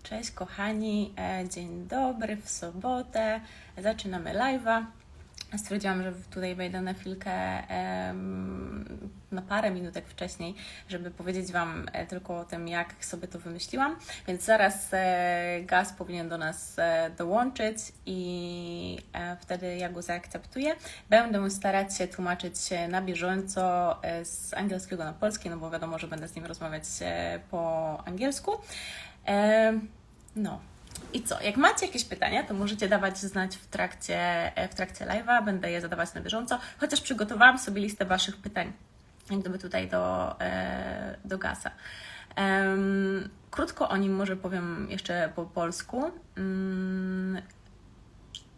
Cześć kochani, dzień dobry w sobotę, zaczynamy live'a. Stwierdziłam, że tutaj wejdę na chwilkę, na parę minutek wcześniej, żeby powiedzieć Wam tylko o tym, jak sobie to wymyśliłam. Więc zaraz Gus powinien do nas dołączyć i wtedy ja go zaakceptuję. Będę starać się tłumaczyć na bieżąco z angielskiego na polski, no bo wiadomo, że będę z nim rozmawiać po angielsku. No. I co? Jak macie jakieś pytania, to możecie dawać znać w trakcie live'a, będę je zadawać na bieżąco, chociaż przygotowałam sobie listę Waszych pytań, jak gdyby tutaj do Gusa. Krótko o nim może powiem jeszcze po polsku.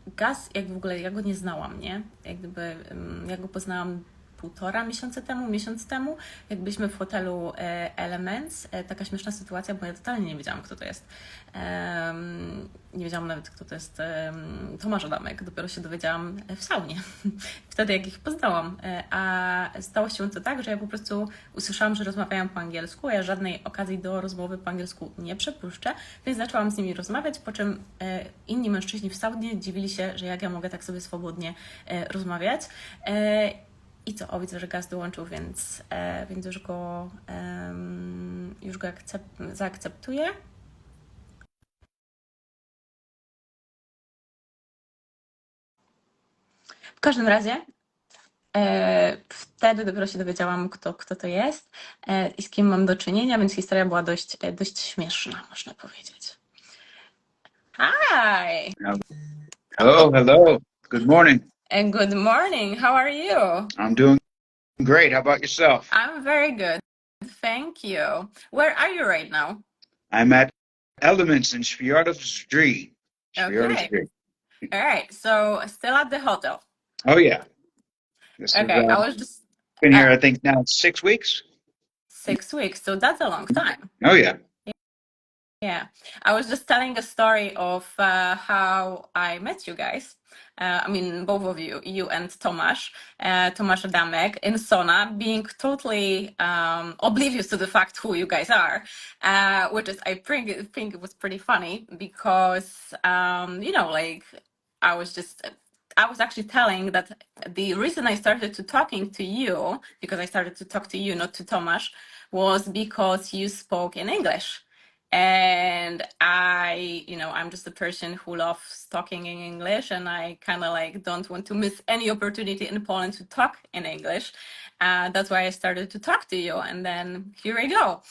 Gus, jak w ogóle, ja go nie znałam, nie? Jak gdyby, ja go poznałam miesiąc temu, jak byliśmy w hotelu Elements, taka śmieszna sytuacja, bo ja totalnie nie wiedziałam, kto to jest. Nie wiedziałam nawet, kto to jest Tomasz Adamek, dopiero się dowiedziałam w saunie, wtedy jak ich poznałam. A stało się to tak, że ja po prostu usłyszałam, że rozmawiają po angielsku, a ja żadnej okazji do rozmowy po angielsku nie przepuszczę, więc zaczęłam z nimi rozmawiać, po czym inni mężczyźni w saunie dziwili się, że jak ja mogę tak sobie swobodnie rozmawiać. I co? O, widzę, że Gus dołączył, więc już go zaakceptuję. W każdym razie wtedy dopiero się dowiedziałam, kto to jest i z kim mam do czynienia, więc historia była dość śmieszna, można powiedzieć. Hi! Hello. Good morning. And good morning. How are you? I'm doing great. How about yourself? I'm very good. Thank you. Where are you right now? I'm at Elements in Światowství. Okay. All right. So still at the hotel. Oh yeah. Okay. I was just been here. I think now 6 weeks. 6 weeks. So that's a long time. Oh yeah. Yeah. I was just telling a story of how I met you guys. I mean, both of you and Tomasz Adamek in Sona, being totally oblivious to the fact who you guys are, which is, I think it was pretty funny because, like, I was actually telling that the reason I started to talking to you, because I started to talk to you, not to Tomasz, was because you spoke in English. And I'm just a person who loves talking in English, and I kind of like don't want to miss any opportunity in Poland to talk in English. That's why I started to talk to you, and then here we go.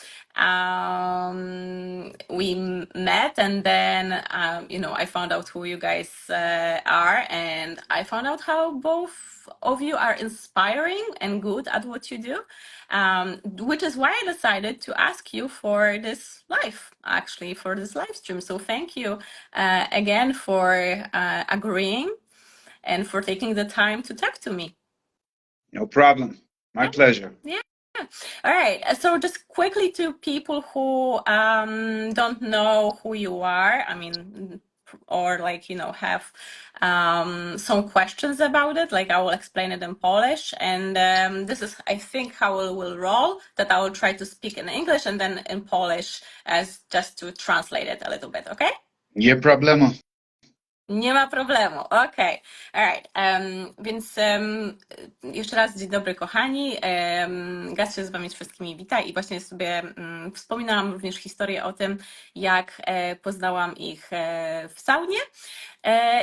We met, and then I found out who you guys are, and I found out how both of you are inspiring and good at what you do, which is why I decided to ask you for this live stream. So thank you again for agreeing and for taking the time to talk to me. No problem. My pleasure. Yeah. All right. So just quickly to people who don't know who you are, I mean, or have some questions about it, like I will explain it in Polish, and this is, I think, how it will roll, that I will try to speak in English and then in Polish as just to translate it a little bit, okay? Nie problemu. Nie ma problemu, okej. Alright, więc jeszcze raz dzień dobry kochani, Gus się z Wami wszystkimi wita i właśnie sobie wspominałam również historię o tym, jak poznałam ich w saunie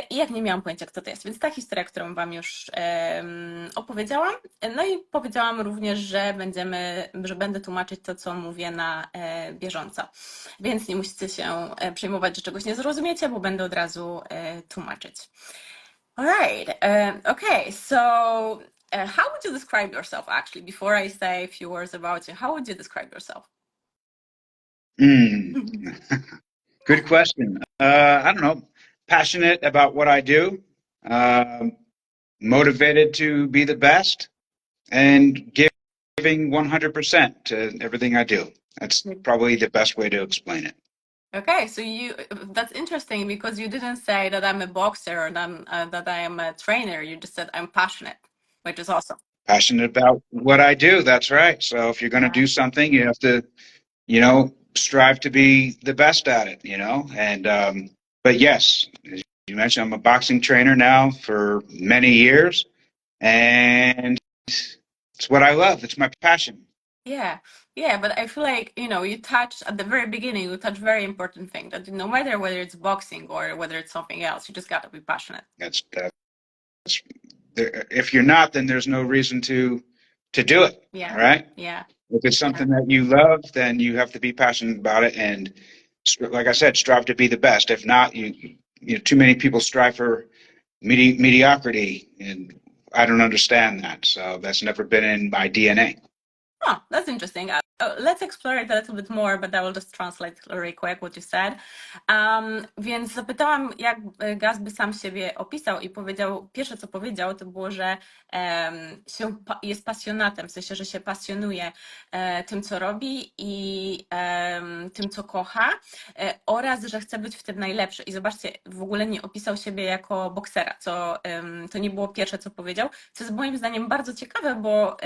i jak nie miałam pojęcia, kto to jest, więc ta historia, którą Wam już opowiedziałam, no i powiedziałam również, że będę tłumaczyć to, co mówię na bieżąco, więc nie musicie się przejmować, że czegoś nie zrozumiecie, bo będę od razu tłumaczyć. Alright, okay, so how would you describe yourself actually, before I say a few words about you, how would you describe yourself? Good question. I don't know. Passionate about what I do, motivated to be the best, and giving 100% to everything I do. That's probably the best way to explain it. Okay, so that's interesting because you didn't say that I'm a boxer or that I am a trainer. You just said I'm passionate, which is awesome. Passionate about what I do. That's right. So if you're going to do something, you have to, strive to be the best at it, you know. And but yes, as you mentioned, I'm a boxing trainer now for many years, and it's what I love. It's my passion. Yeah, yeah, but I feel like, you touched at the very beginning, you touched very important thing that no matter whether it's boxing or whether it's something else, you just got to be passionate. That's if you're not, then there's no reason to do it. Yeah. All right. Yeah. If it's something that you love, then you have to be passionate about it, and like I said, strive to be the best. If not, too many people strive for mediocrity, and I don't understand that. So that's never been in my DNA. Oh, that's interesting. Let's explore it a little bit more, but I will just translate really quick what you said. Więc zapytałam, jak Gus by sam siebie opisał i powiedział, pierwsze co powiedział, to było, że jest pasjonatem, w sensie, że się pasjonuje tym, co robi i tym, co kocha, oraz, że chce być w tym najlepszy. I zobaczcie, w ogóle nie opisał siebie jako boksera, to nie było pierwsze, co powiedział, co jest moim zdaniem bardzo ciekawe, bo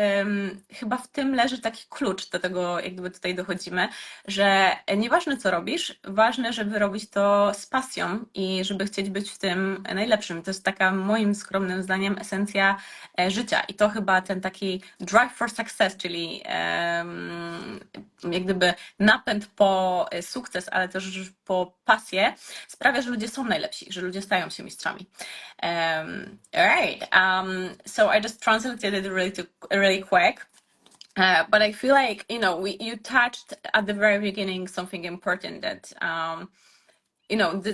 chyba w tym leży taki klucz do tego, jak gdyby tutaj dochodzimy, że nieważne co robisz, ważne, żeby robić to z pasją i żeby chcieć być w tym najlepszym. To jest taka moim skromnym zdaniem esencja życia i to chyba ten taki drive for success, czyli jak gdyby napęd po sukces, ale też po pasję sprawia, że ludzie są najlepsi, że ludzie stają się mistrzami. Alright, so I just translated it really quick. But I feel like, you touched at the very beginning something important that,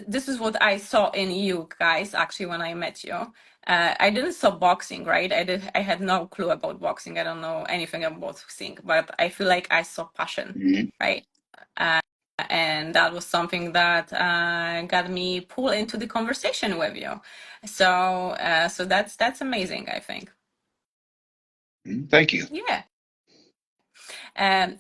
this is what I saw in you guys, actually, when I met you. I didn't saw boxing, right? I had no clue about boxing. I don't know anything about boxing, but I feel like I saw passion, right? And that was something that got me pulled into the conversation with you. So that's amazing, I think. Thank you. Yeah.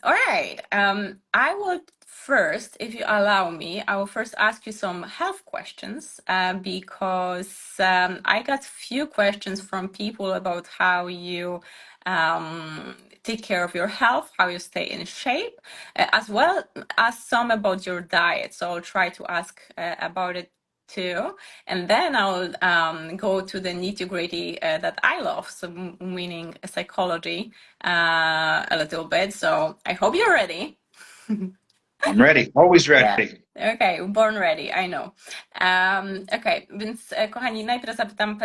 All right. I will first, if you allow me, I will first ask you some health questions because I got few questions from people about how you take care of your health, how you stay in shape, as well as some about your diet. So I'll try to ask about it too, and then I'll go to the nitty-gritty that I love, so meaning psychology a little bit. So I hope you're ready. I'm ready. Always ready. Okay, born ready, I know. Okay, więc kochani, najpierw zapytam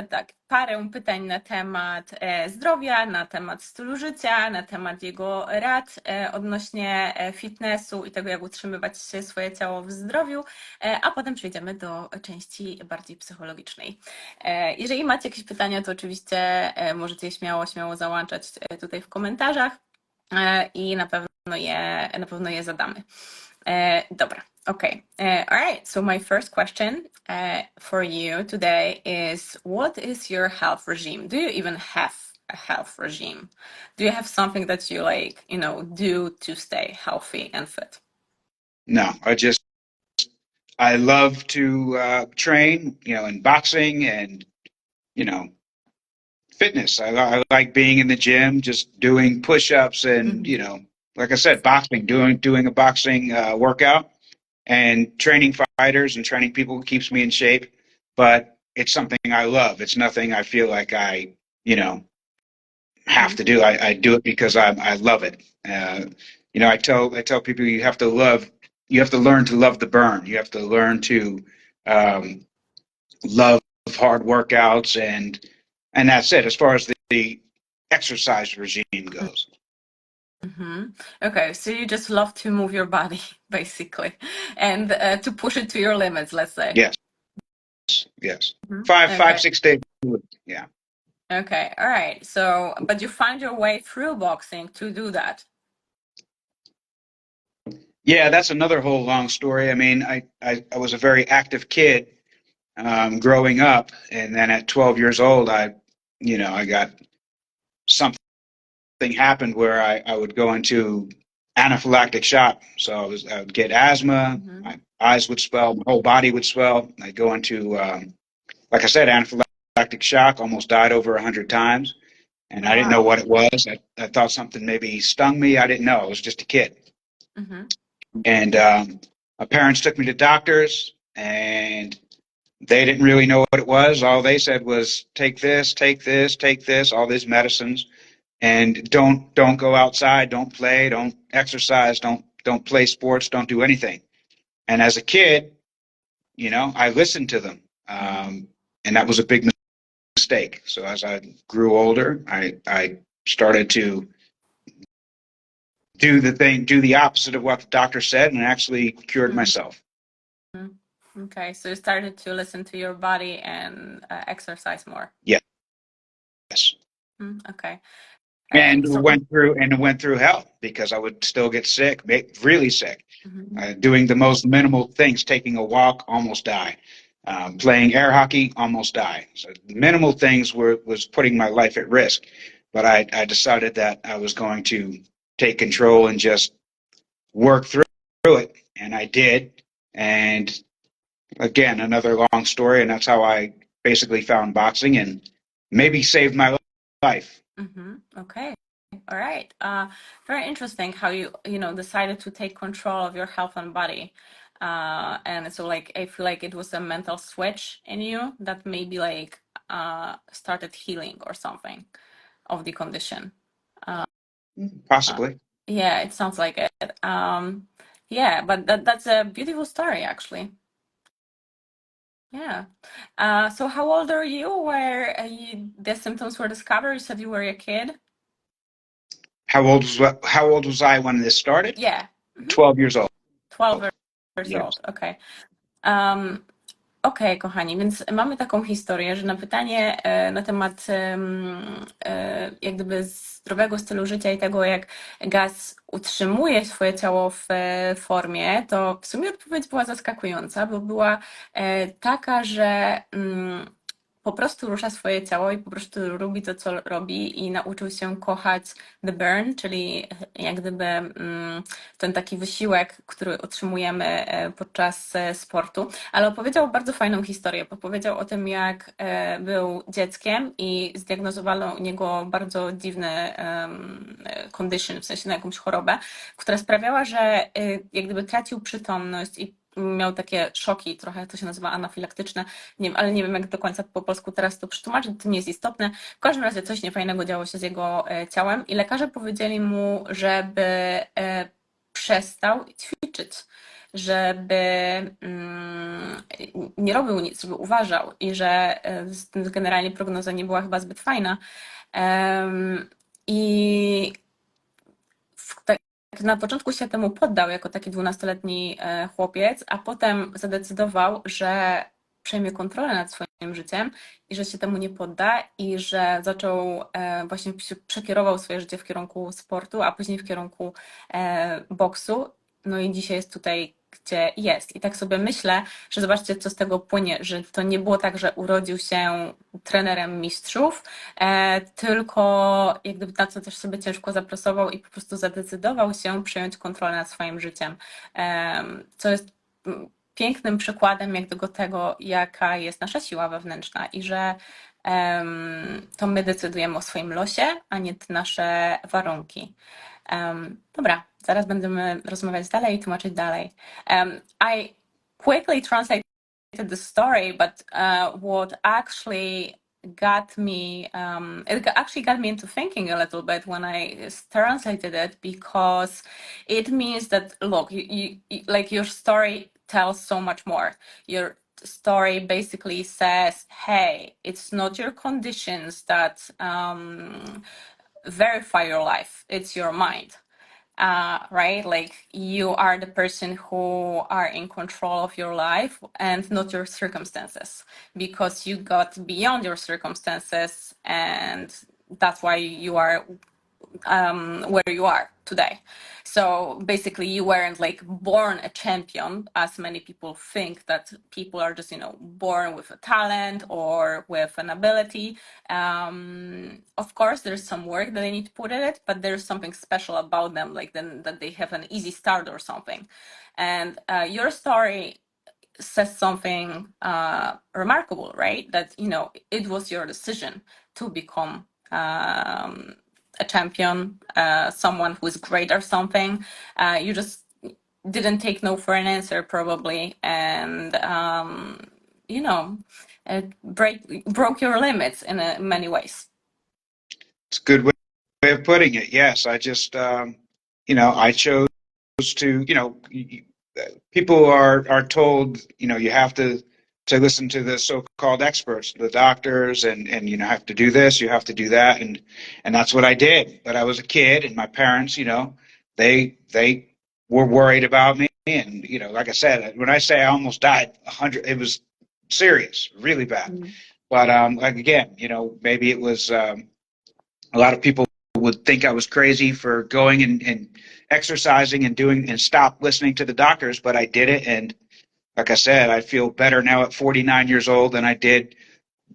parę pytań na temat zdrowia, na temat stylu życia, na temat jego rad odnośnie fitnessu i tego, jak utrzymywać swoje ciało w zdrowiu, a potem przejdziemy do części bardziej psychologicznej. Jeżeli macie jakieś pytania, to oczywiście możecie je śmiało załączać tutaj w komentarzach i na pewno je zadamy. Dobra, okay. All right, so my first question for you today is, what is your health regime? Do you even have a health regime? Do you have something that you do to stay healthy and fit? No, I love to train, in boxing and, fitness. I like being in the gym, just doing push-ups and, like I said, boxing, doing a boxing workout and training fighters and training people keeps me in shape. But it's something I love. It's nothing I feel like I, have to do. I do it because I love it. I tell people you have to learn to love the burn. You have to learn to love hard workouts and that's it as far as the exercise regime goes. Okay, so you just love to move your body, basically, and to push it to your limits, let's say. Yes. 5, 6 days a week. Yeah. Okay, all right. So, but you find your way through boxing to do that. Yeah, that's another whole long story. I mean, I was a very active kid growing up, and then at 12 years old, I got something happened where I would go into anaphylactic shock. So I would get asthma, my eyes would swell, my whole body would swell. I'd go into, like I said, anaphylactic shock, almost died over 100 times. And I didn't know what it was. I thought something maybe stung me. I didn't know. I was just a kid. And my parents took me to doctors, and they didn't really know what it was. All they said was, take this, take this, take this, all these medicines, and don't go outside, don't play, don't exercise, don't play sports, don't do anything. And as a kid, I listened to them, and that was a big mistake. So as I grew older, I started to do the opposite of what the doctor said, and actually cured myself. Okay, so you started to listen to your body and exercise more. Yes. Okay. And So, went through hell because I would still get sick, really sick. Doing the most minimal things, taking a walk, almost die. Playing air hockey, almost die. So minimal things was putting my life at risk. But I decided that I was going to take control and just work through it, and I did. And again, another long story, and that's how I basically found boxing and maybe saved my life. Okay. All right. Very interesting how you decided to take control of your health and body. And so like I feel like it was a mental switch in you that maybe like started healing or something of the condition. Possibly. Yeah, it sounds like it. Yeah, but that's a beautiful story actually. Yeah. So how old are you where the symptoms were discovered? You said you were a kid? How old was I when this started? Yeah. 12 years old. 12 years Yes. old. Okay. Okej, kochani, więc mamy taką historię, że na pytanie na temat jak gdyby zdrowego stylu życia i tego, jak Gus utrzymuje swoje ciało w formie, to w sumie odpowiedź była zaskakująca, bo była taka, że po prostu rusza swoje ciało i po prostu robi to, co robi i nauczył się kochać the burn, czyli jak gdyby ten taki wysiłek, który otrzymujemy podczas sportu, ale opowiedział bardzo fajną historię. Opowiedział o tym, jak był dzieckiem i zdiagnozowano u niego bardzo dziwny condition, w sensie na jakąś chorobę, która sprawiała, że jak gdyby tracił przytomność i miał takie szoki, trochę to się nazywa anafilaktyczne, ale nie wiem jak do końca po polsku teraz to przetłumaczyć, to nie jest istotne. W każdym razie coś niefajnego działo się z jego ciałem i lekarze powiedzieli mu, żeby przestał ćwiczyć, żeby nie robił nic, żeby uważał i że generalnie prognoza nie była chyba zbyt fajna. I na początku się temu poddał jako taki 12-letni chłopiec, a potem zadecydował, że przejmie kontrolę nad swoim życiem i że się temu nie podda i że zaczął właśnie przekierował swoje życie w kierunku sportu, a później w kierunku boksu. No i dzisiaj jest tutaj, gdzie jest. I tak sobie myślę, że zobaczcie, co z tego płynie, że to nie było tak, że urodził się trenerem mistrzów, tylko jak gdyby na co też sobie ciężko zapracował i po prostu zadecydował się przejąć kontrolę nad swoim życiem, co jest pięknym przykładem jak do tego, jaka jest nasza siła wewnętrzna i że to my decydujemy o swoim losie, a nie nasze warunki. Dobra, zaraz będziemy rozmawiać dalej i tłumaczyć dalej. I quickly translated the story, but what actually got me it actually got me into thinking a little bit when I translated it, because it means that look, you like your story tells so much more. Your story basically says, hey, it's not your conditions that verify your life, it's your mind. Right? Like you are the person who are in control of your life and not your circumstances, because you got beyond your circumstances, and that's why you are where you are today. So basically you weren't like born a champion, as many people think that people are just born with a talent or with an ability. Of course there's some work that they need to put in it, but there's something special about them, like then that they have an easy start or something. And your story says something remarkable, right? That it was your decision to become a champion, someone who is great or something. You just didn't take no for an answer probably, and you know, broke your limits in many ways. It's a good way of putting it. Yes, I just, I chose to, people are told, you have to listen to the so-called experts, the doctors, and have to do this, you have to do that, and that's what I did. But I was a kid, and my parents, they were worried about me, and like I said, when I say I almost died, 100, it was serious, really bad. Mm. But like again, maybe it was a lot of people would think I was crazy for going and exercising and doing and stop listening to the doctors, but I did it. And like I said, I feel better now at 49 years old than I did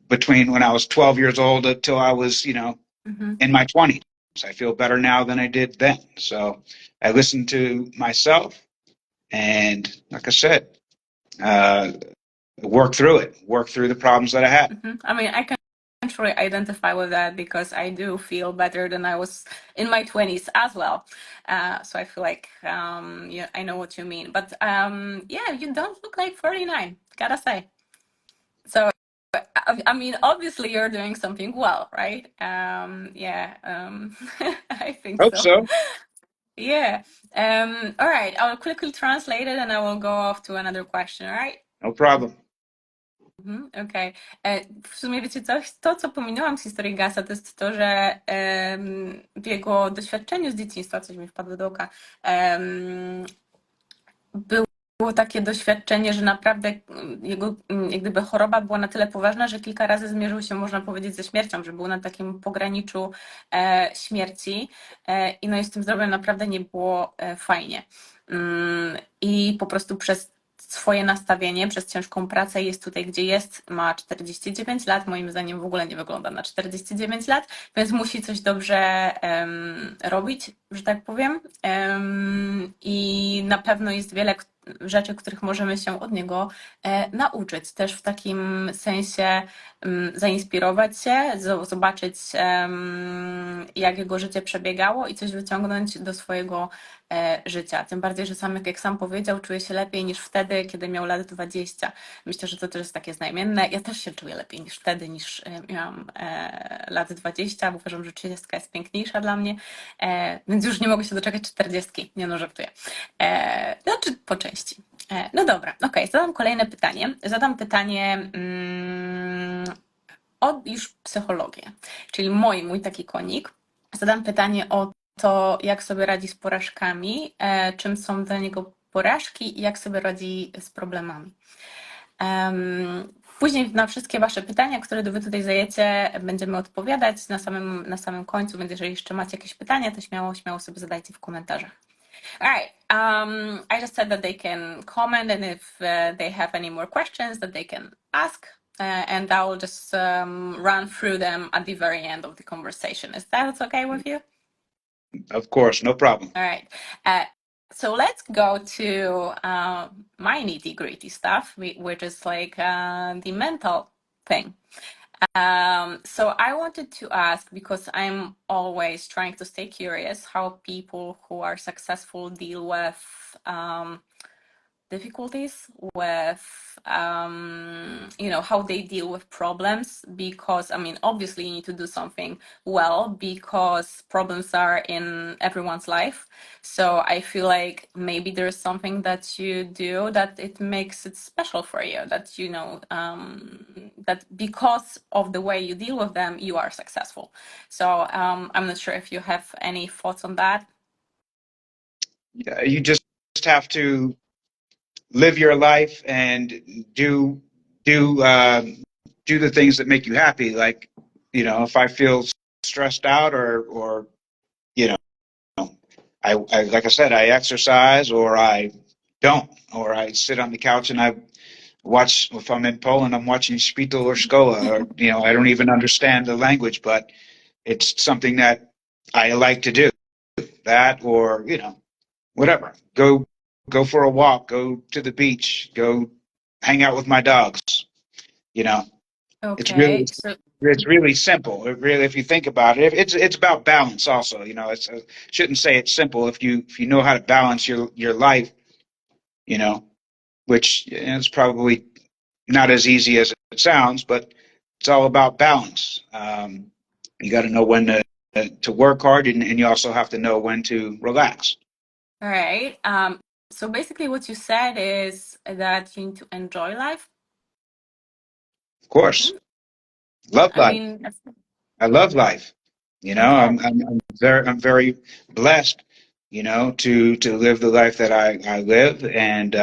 between when I was 12 years old until I was, Mm-hmm. in my 20s. I feel better now than I did then. So I listened to myself and, like I said, uh, work through the problems that I had. Mm-hmm. I mean, I can truly identify with that because I do feel better than I was in my 20s as well. So I feel like, yeah, I know what you mean. But yeah, you don't look like 49, gotta say. So, I mean, obviously you're doing something well, right? Yeah, I think Hope so. so. Yeah. All right, I'll quickly translate it and I will go off to another question, all right? No problem. Okej. W sumie wiecie coś, to co pominęłam z historii Gasa, to jest to, że w jego doświadczeniu z dzieciństwa, coś mi wpadło do oka, było takie doświadczenie, że naprawdę jego jak gdyby choroba była na tyle poważna, że kilka razy zmierzył się, można powiedzieć, ze śmiercią, że był na takim pograniczu śmierci i no i z tym zdrowiem naprawdę nie było fajnie. I po prostu przez swoje nastawienie, przez ciężką pracę jest tutaj, gdzie jest, ma 49 lat, moim zdaniem w ogóle nie wygląda na 49 lat, więc musi coś dobrze robić, że tak powiem. I na pewno jest wiele rzeczy, których możemy się od niego nauczyć. Też w takim sensie zainspirować się, zobaczyć jak jego życie przebiegało i coś wyciągnąć do swojego życia. Tym bardziej, że sam, jak sam powiedział, czuje się lepiej niż wtedy, kiedy miał lat 20. Myślę, że to też jest takie znamienne. Ja też się czuję lepiej niż wtedy, niż miałam lat 20, bo uważam, że 30 jest piękniejsza dla mnie, więc już nie mogę się doczekać 40. Nie no, żartuję. Znaczy po części. No dobra, okej, zadam kolejne pytanie. Zadam pytanie o już psychologię, czyli mój taki konik. Zadam pytanie o to, jak sobie radzi z porażkami, czym są dla niego porażki i jak sobie radzi z problemami. Później na wszystkie Wasze pytania, które Wy tutaj zajecie, będziemy odpowiadać na samym końcu, więc jeżeli jeszcze macie jakieś pytania, to śmiało sobie zadajcie w komentarzach. All right. I just said that they can comment, and if they have any more questions, that they can ask, and I will just run through them at the very end of the conversation. Is that okay with you? Of course, no problem. All right. So let's go to my nitty-gritty stuff, which is like the mental thing. So I wanted to ask, because I'm always trying to stay curious, how people who are successful deal with difficulties, with how they deal with problems, because I mean, obviously you need to do something well because problems are in everyone's life. So I feel like maybe there's something that you do that it makes it special for you, that that because of the way you deal with them, you are successful. So I'm not sure if you have any thoughts on that. You just have to live your life and do the things that make you happy. Like, if I feel stressed out or I like I said, I exercise or I don't, or I sit on the couch and I watch. If I'm in Poland, I'm watching Spital or Szkoła, or I don't even understand the language, but it's something that I like to do. That or whatever. Go for a walk, go to the beach, go hang out with my dogs. It's Okay, so really simple. It really, if you think about it, it's about balance also. It's shouldn't say it's simple. If you know how to balance your life, you know, which is probably not as easy as it sounds, but it's all about balance. You got to know when to work hard, and you also have to know when to relax. All right. So basically, what you said is that you need to enjoy life. Of course, Mhm. love I life. mean, I love life. You know, okay. I'm very blessed, you know, to live the life that I live, and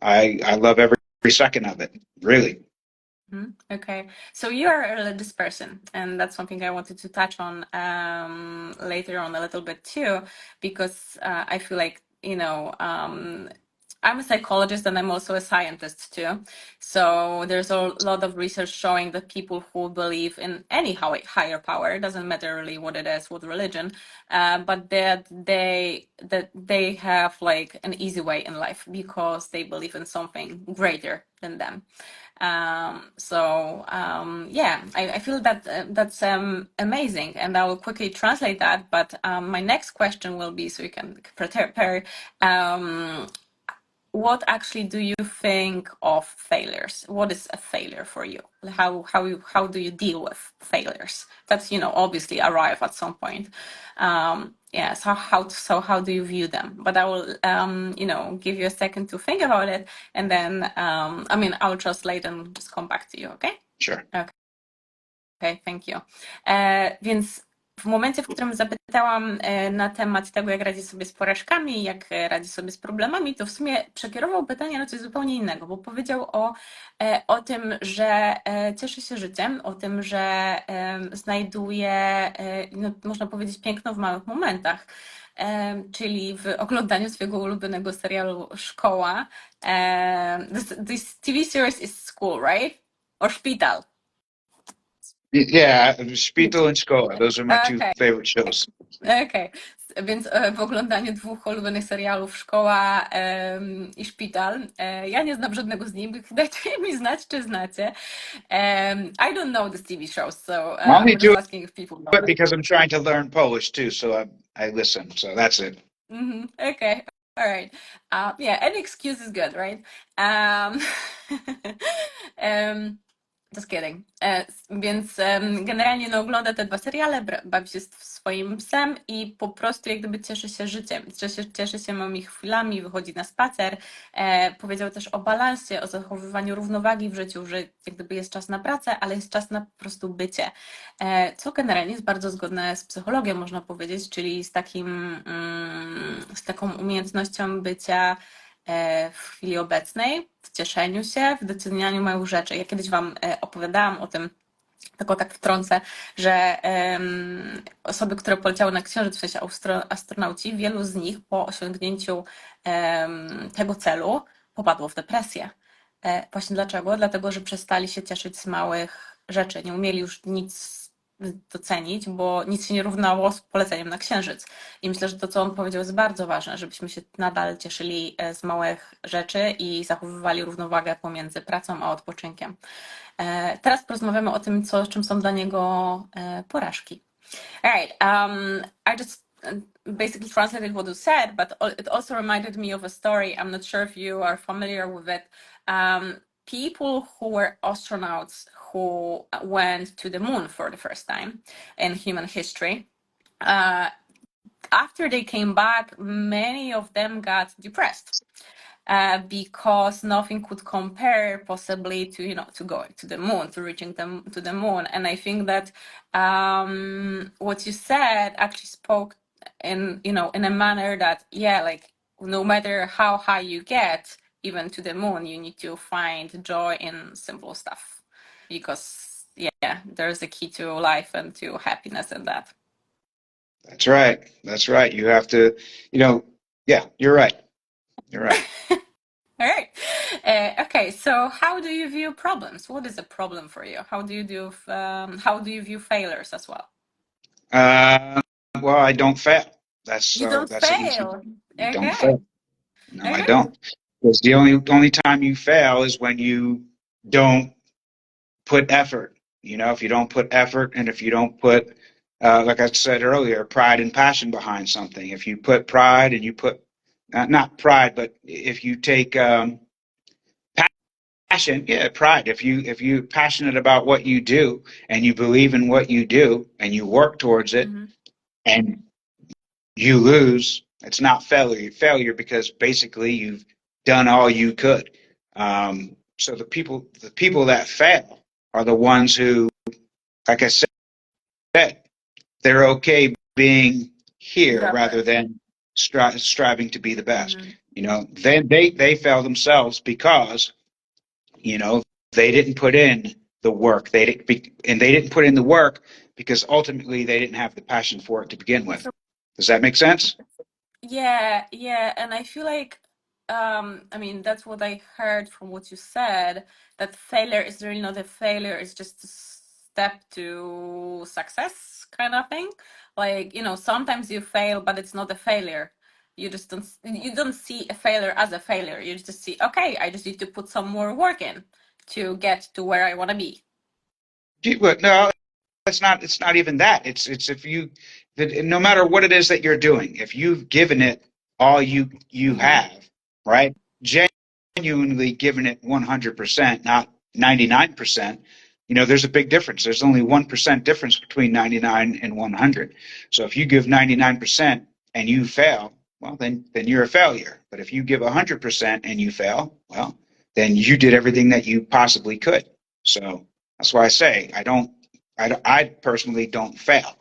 I love every second of it, really. Okay, so you are a religious person, and that's something I wanted to touch on later on a little bit too, because I feel like, I'm a psychologist and I'm also a scientist too. So there's a lot of research showing that people who believe in any higher power, it doesn't matter really what it is, what religion, but that they have like an easy way in life because they believe in something greater than them. Yeah, I feel that that's amazing, and I will quickly translate that. But my next question will be, so you can prepare. Um, what actually do you think of failures? What is a failure for you? How do you deal with failures? That's obviously arrive at some point. Yeah. So how do you view them? But I will give you a second to think about it, and then I will translate and just come back to you. Okay. Sure. Okay. Okej, thank you. Więc w momencie, w którym zapytałam na temat tego, jak radzi sobie z porażkami, jak radzi sobie z problemami, to w sumie przekierował pytanie na coś zupełnie innego, bo powiedział o tym, że cieszy się życiem, o tym, że znajduje, można powiedzieć, piękno w małych momentach, czyli w oglądaniu swojego ulubionego serialu Szkoła. This TV series is School, right? Or Szpital. Yeah, Spiegel and Skola. Those are my two Okej, favorite shows. okej. Więc w oglądaniu dwóch ulubionych serialów Szkoła i Szpital. Ja nie znam żadnego z nich, dajcie mi znać, czy znacie. I don't know this TV shows, so I only I'm just do asking if people know it them. because I'm trying to learn Polish too, so I listen. So that's it. Okay, all right. Yeah, any excuse is good, right? Um, um, Just kidding. Więc generalnie ogląda te dwa seriale, bawi się swoim psem i po prostu jak gdyby cieszy się życiem, cieszy się małymi chwilami, wychodzi na spacer. Powiedział też o balansie, o zachowywaniu równowagi w życiu, że jak gdyby jest czas na pracę, ale jest czas na po prostu bycie. Co generalnie jest bardzo zgodne z psychologią, można powiedzieć, czyli z taką umiejętnością bycia w chwili obecnej, w cieszeniu się, w docenianiu małych rzeczy. Ja kiedyś Wam opowiadałam o tym, tylko tak wtrącę, że osoby, które poleciały na Księżyc, w sensie astronauci, wielu z nich po osiągnięciu tego celu popadło w depresję. Właśnie dlaczego? Dlatego, że przestali się cieszyć z małych rzeczy. Nie umieli już nic docenić, bo nic się nie równało z poleceniem na Księżyc. I myślę, że to, co on powiedział, jest bardzo ważne, żebyśmy się nadal cieszyli z małych rzeczy i zachowywali równowagę pomiędzy pracą a odpoczynkiem. Teraz porozmawiamy o tym, czym są dla niego porażki. Alright, I just basically translated what you said, but it also reminded me of a story. I'm not sure if you are familiar with it. People who were astronauts who went to the moon for the first time in human history. After they came back, many of them got depressed. Because nothing could compare possibly to going to the moon, to reaching to the moon. And I think that what you said actually spoke in a manner that, yeah, like no matter how high you get, even to the moon, you need to find joy in simple stuff, because yeah, there's a key to life and to happiness in that. That's right. That's right. You have to, yeah, you're right. You're right. All right. Okay. So, how do you view problems? What is a problem for you? How do you view failures as well? Uh, well, I don't fail. That's You don't that's an easy. fail. I don't Okay. fail. No, I Okay. don't. Because the only time you fail is when you don't put effort. If you don't put effort, and if you don't put, like I said earlier, pride and passion behind something. If you put pride and you put not pride, but if you take passion, yeah, pride. If you're passionate about what you do and you believe in what you do and you work towards it and you lose, it's not failure because basically you've done all you could. So the people that fail are the ones who, like I said, they're okay being here rather than striving to be the best. You know, then they fail themselves because, you know, they didn't put in the work. And they didn't put in the work because ultimately they didn't have the passion for it to begin with. Does that make sense? Yeah, yeah, and I feel like, I mean, that's what I heard from what you said, that failure is really not a failure, it's just a step to success kind of thing. Like, you know, sometimes you fail, but it's not a failure. You don't see a failure as a failure. You just see, okay, I just need to put some more work in to get to where I want to be. No, it's not even that. It's if you no matter what it is that you're doing, if you've given it all you have, right? Genuinely given it 100%, not 99%, you know, there's a big difference. There's only 1% difference between 99 and 100. So if you give 99% and you fail, well, then you're a failure. But if you give 100% and you fail, well, then you did everything that you possibly could. So that's why I say I personally don't fail,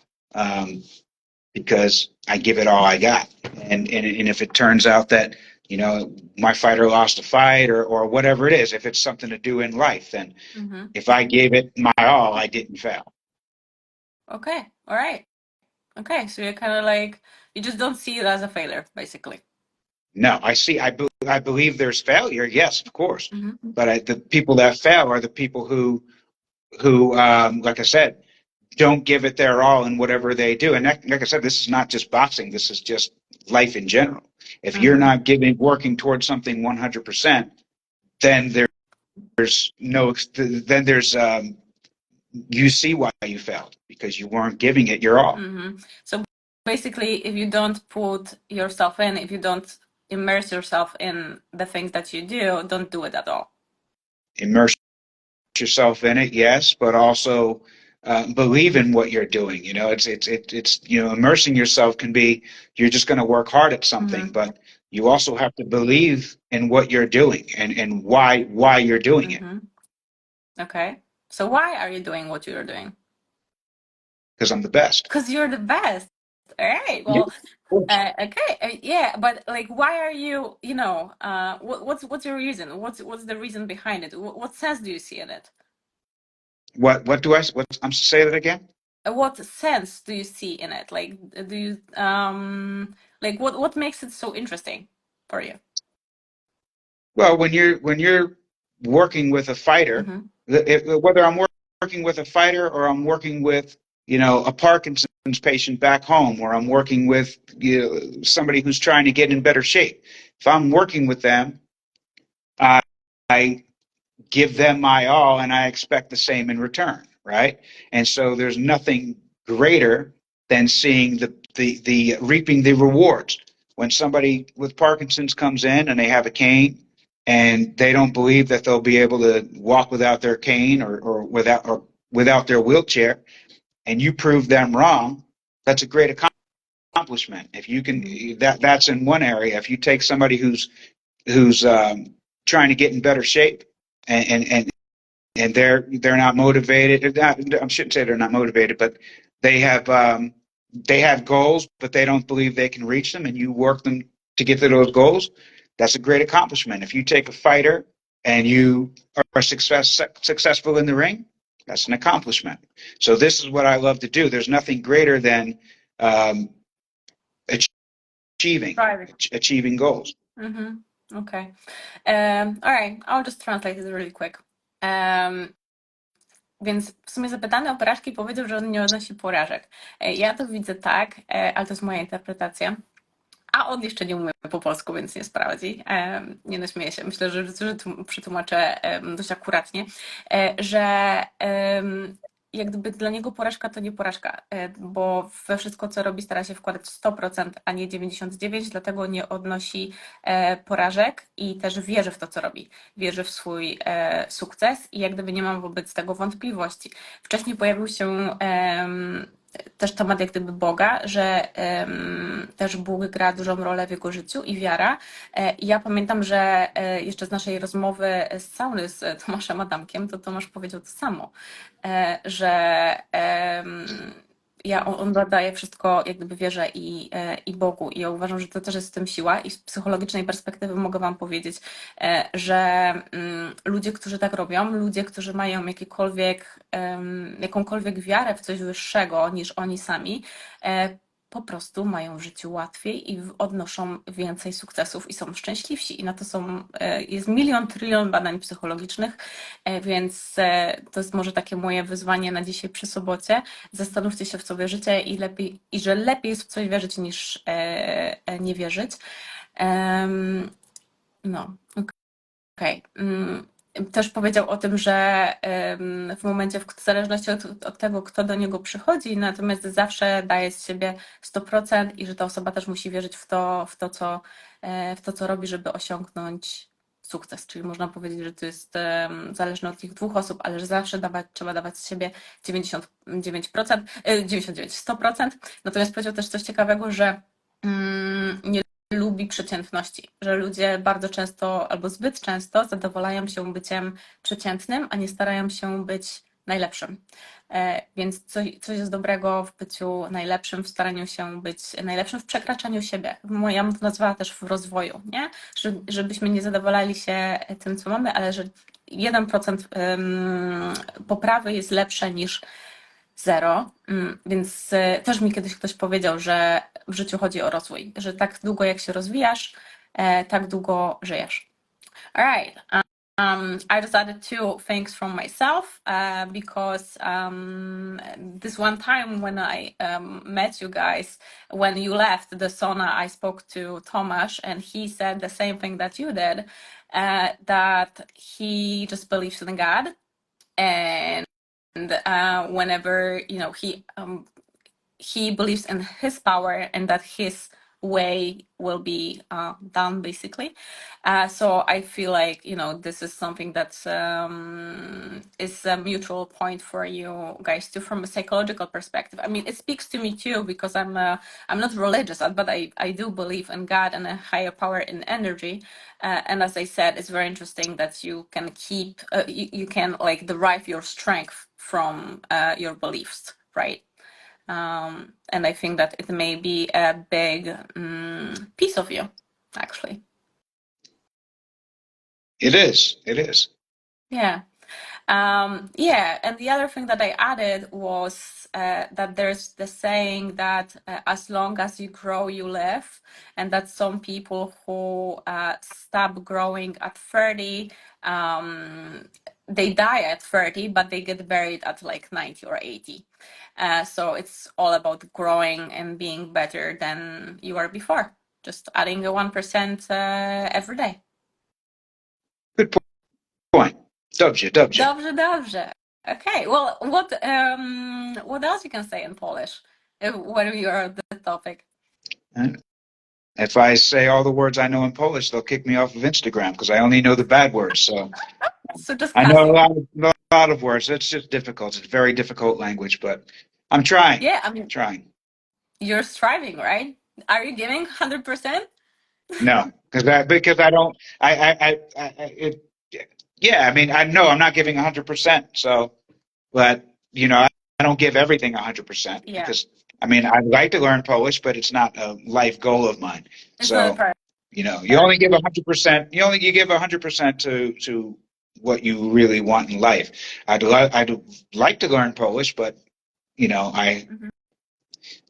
because I give it all I got. And if it turns out that, you know, my fighter lost a fight or whatever it is, if it's something to do in life, then if I gave it my all, I didn't fail. Okay, all right. Okay, so you're kind of like, you just don't see it as a failure, basically. No, I believe there's failure. Yes, of course. But the people that fail are the people who, like I said, don't give it their all in whatever they do. And like I said, this is not just boxing. This is just life in general. If you're not working towards something 100%, then there's no, then there's, you see why you failed because you weren't giving it your all. So basically, if you don't put yourself in, if you don't immerse yourself in the things that you do, don't do it at all. Immerse yourself in it, yes, but also believe in what you're doing. You know, it's you know, immersing yourself can be you're just going to work hard at something, but you also have to believe in what you're doing and why you're doing it. Okay. So why are you doing what you're doing? Because I'm the best. Because you're the best. All right. Yeah, Well, okay. Yeah, but like, why are you? You know, what's your reason? What's the reason behind it? What sense do you see in it? what do I what I'm say that again? What sense do you see in it? Like, do you like what makes it so interesting for you? Well, when you're working with a fighter, whether I'm working with a fighter or I'm working with, you know, a Parkinson's patient back home, or I'm working with, you know, somebody who's trying to get in better shape, if I'm working with them, I give them my all and I expect the same in return, right? And so there's nothing greater than seeing the reaping the rewards. When somebody with Parkinson's comes in and they have a cane and they don't believe that they'll be able to walk without their cane or without their wheelchair, and you prove them wrong, that's a great accomplishment. If you can, that's in one area. If you take somebody who's trying to get in better shape and and they're not motivated. I shouldn't say they're not motivated, but they have goals, but they don't believe they can reach them, and you work them to get to those goals. That's a great accomplishment. If you take a fighter and you are successful in the ring, that's an accomplishment. So this is what I love to do. There's nothing greater than um, achieving Private. achieving goals. Okay. All right. I'll just translate it really quick. Więc w sumie zapytany o porażki powiedział, że on nie odnosi porażek. Ja to widzę tak, ale to jest moja interpretacja. A on jeszcze nie umie po polsku, więc nie sprawdzi. Nie no, śmieję się. Myślę, że przetłumaczę dość akuratnie, że jak gdyby dla niego porażka to nie porażka, bo we wszystko, co robi, stara się wkładać 100%, a nie 99%, dlatego nie odnosi porażek i też wierzy w to, co robi. Wierzy w swój sukces i jak gdyby nie mam wobec tego wątpliwości. Wcześniej pojawił się też temat jak gdyby Boga, że też Bóg gra dużą rolę w jego życiu i wiara. I ja pamiętam, że jeszcze z naszej rozmowy z sauny z Tomaszem Adamkiem, to Tomasz powiedział to samo, że on daje wszystko, jak gdyby wierzę i Bogu. I ja uważam, że to też jest w tym siła. I z psychologicznej perspektywy mogę wam powiedzieć, że ludzie, którzy tak robią, ludzie, którzy mają jakąkolwiek wiarę w coś wyższego niż oni sami, po prostu mają w życiu łatwiej i odnoszą więcej sukcesów i są szczęśliwsi. I na to jest milion, trylion badań psychologicznych, więc to jest może takie moje wyzwanie na dzisiaj przy sobocie. Zastanówcie się, w co wierzycie i że lepiej jest w coś wierzyć niż nie wierzyć. No, okej. Też powiedział o tym, że w momencie, w zależności od tego, kto do niego przychodzi, natomiast zawsze daje z siebie 100% i że ta osoba też musi wierzyć w to, co robi, żeby osiągnąć sukces. Czyli można powiedzieć, że to jest zależne od tych dwóch osób, ale że zawsze trzeba dawać z siebie 99%, 100%. Natomiast powiedział też coś ciekawego, że nie lubi przeciętności, że ludzie bardzo często albo zbyt często zadowalają się byciem przeciętnym, a nie starają się być najlepszym. Więc coś jest dobrego w byciu najlepszym, w staraniu się być najlepszym, w przekraczaniu siebie. Ja bym to nazwała też w rozwoju, nie? Żebyśmy nie zadowalali się tym, co mamy, ale że 1% poprawy jest lepsze niż 0, więc też mi kiedyś ktoś powiedział, że w życiu chodzi o rozwój, że tak długo jak się rozwijasz, tak długo żyjesz. Alright. I just added 2 things from myself because this one time when I met you guys, when you left the sauna, I spoke to Tomasz and he said the same thing that you did, that he just believes in God and whenever he believes in his power and that his way will be done basically. So I feel like this is something that is a mutual point for you guys too, from a psychological perspective. I mean, it speaks to me too because I'm not religious, but I do believe in God and a higher power in energy. And as I said, it's very interesting that you can keep you can like derive your strength from your beliefs, right? And I think that it may be a big piece of you, actually. It is. It is. Yeah. Yeah, and the other thing that I added was that there's the saying that as long as you grow, you live, and that some people who stop growing at 30, they die at 30, but they get buried at like 90 or 80. So it's all about growing and being better than you were before, just adding a 1% every day. Good point. Dobrze. Dobrze. Okay, well, what else you can say in Polish when we are on the topic? If I say all the words I know in Polish, they'll kick me off of Instagram because I only know the bad words. So Just I know cussing. a lot of words. It's just difficult. It's a very difficult language, but I'm trying. Yeah, I mean, Trying. you're striving, right? Are you giving 100%? No, because I don't. Yeah. I mean, I know I'm not giving 100%. So, but I don't give everything 100% Yeah. because I mean, I'd like to learn Polish, but it's not a life goal of mine. It's So, not you only give 100%. You give 100% to what you really want in life. I'd like to learn Polish, but I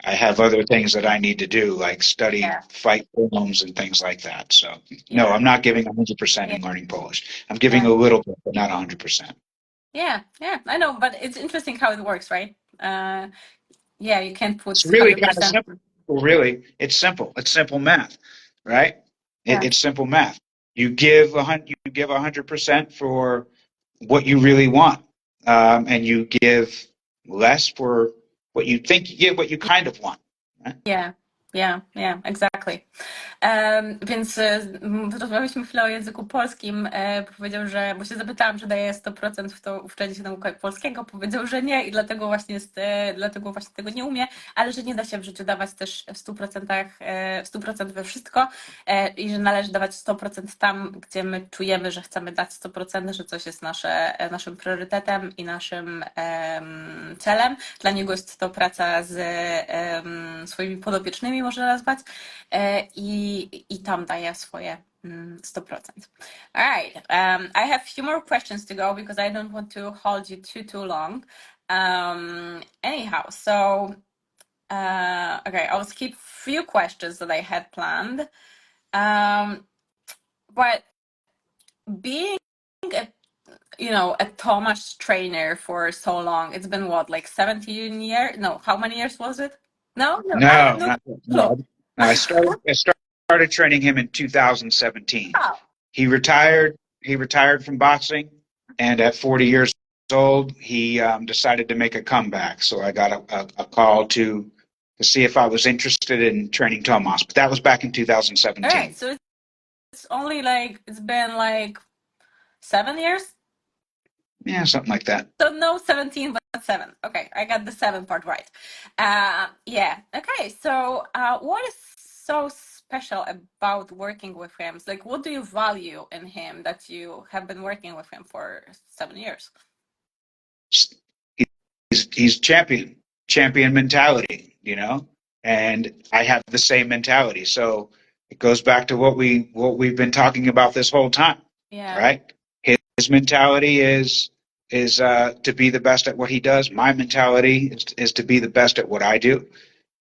have other things that I need to do, like study, fight films and things like that. So, no, I'm not giving 100% in learning Polish. I'm giving a little bit, but not 100%. Yeah, I know, but it's interesting how it works, right? Yeah, you can't put It's really kind of 100%. simple, really. It's simple. It's simple math, right? Yeah. It's simple math. You give 100% for what you really want, and you give less for what you think you get, what you kind of want. Right? Yeah, exactly. Więc rozmawialiśmy chwilę o języku polskim. Powiedział, że, bo się zapytałam, czy daje 100% w to uczenie się nauki polskiego, powiedział, że nie i dlatego właśnie tego nie umie, ale że nie da się w życiu dawać też w 100% we wszystko i że należy dawać 100% tam, gdzie my czujemy, że chcemy dać 100%, że coś jest naszym priorytetem i naszym celem. Dla niego jest to praca z swoimi podopiecznymi, można nazwać, i tam daje swoje 100%. All right, I have a few more questions to go because I don't want to hold you too long. Anyhow, so okay, I'll skip few questions that I had planned. But being a Tomasz trainer for so long, it's been what, like 17 years? No, how many years was it? No, I have no clue. I started training him in 2017. Oh. He retired from boxing, and at 40 years old, he decided to make a comeback. So I got a call to see if I was interested in training Tomas, but that was back in 2017. All right, so it's been like 7 years? Yeah, something like that. So no 17, but 7. Okay, I got the 7 part right. Yeah. Okay, so what is so special about working with him? Like, what do you value in him that you have been working with him for 7 years? He's champion mentality, and I have the same mentality. So it goes back to what we've been talking about this whole time. Yeah. Right? His mentality is to be the best at what he does. My mentality is to be the best at what I do.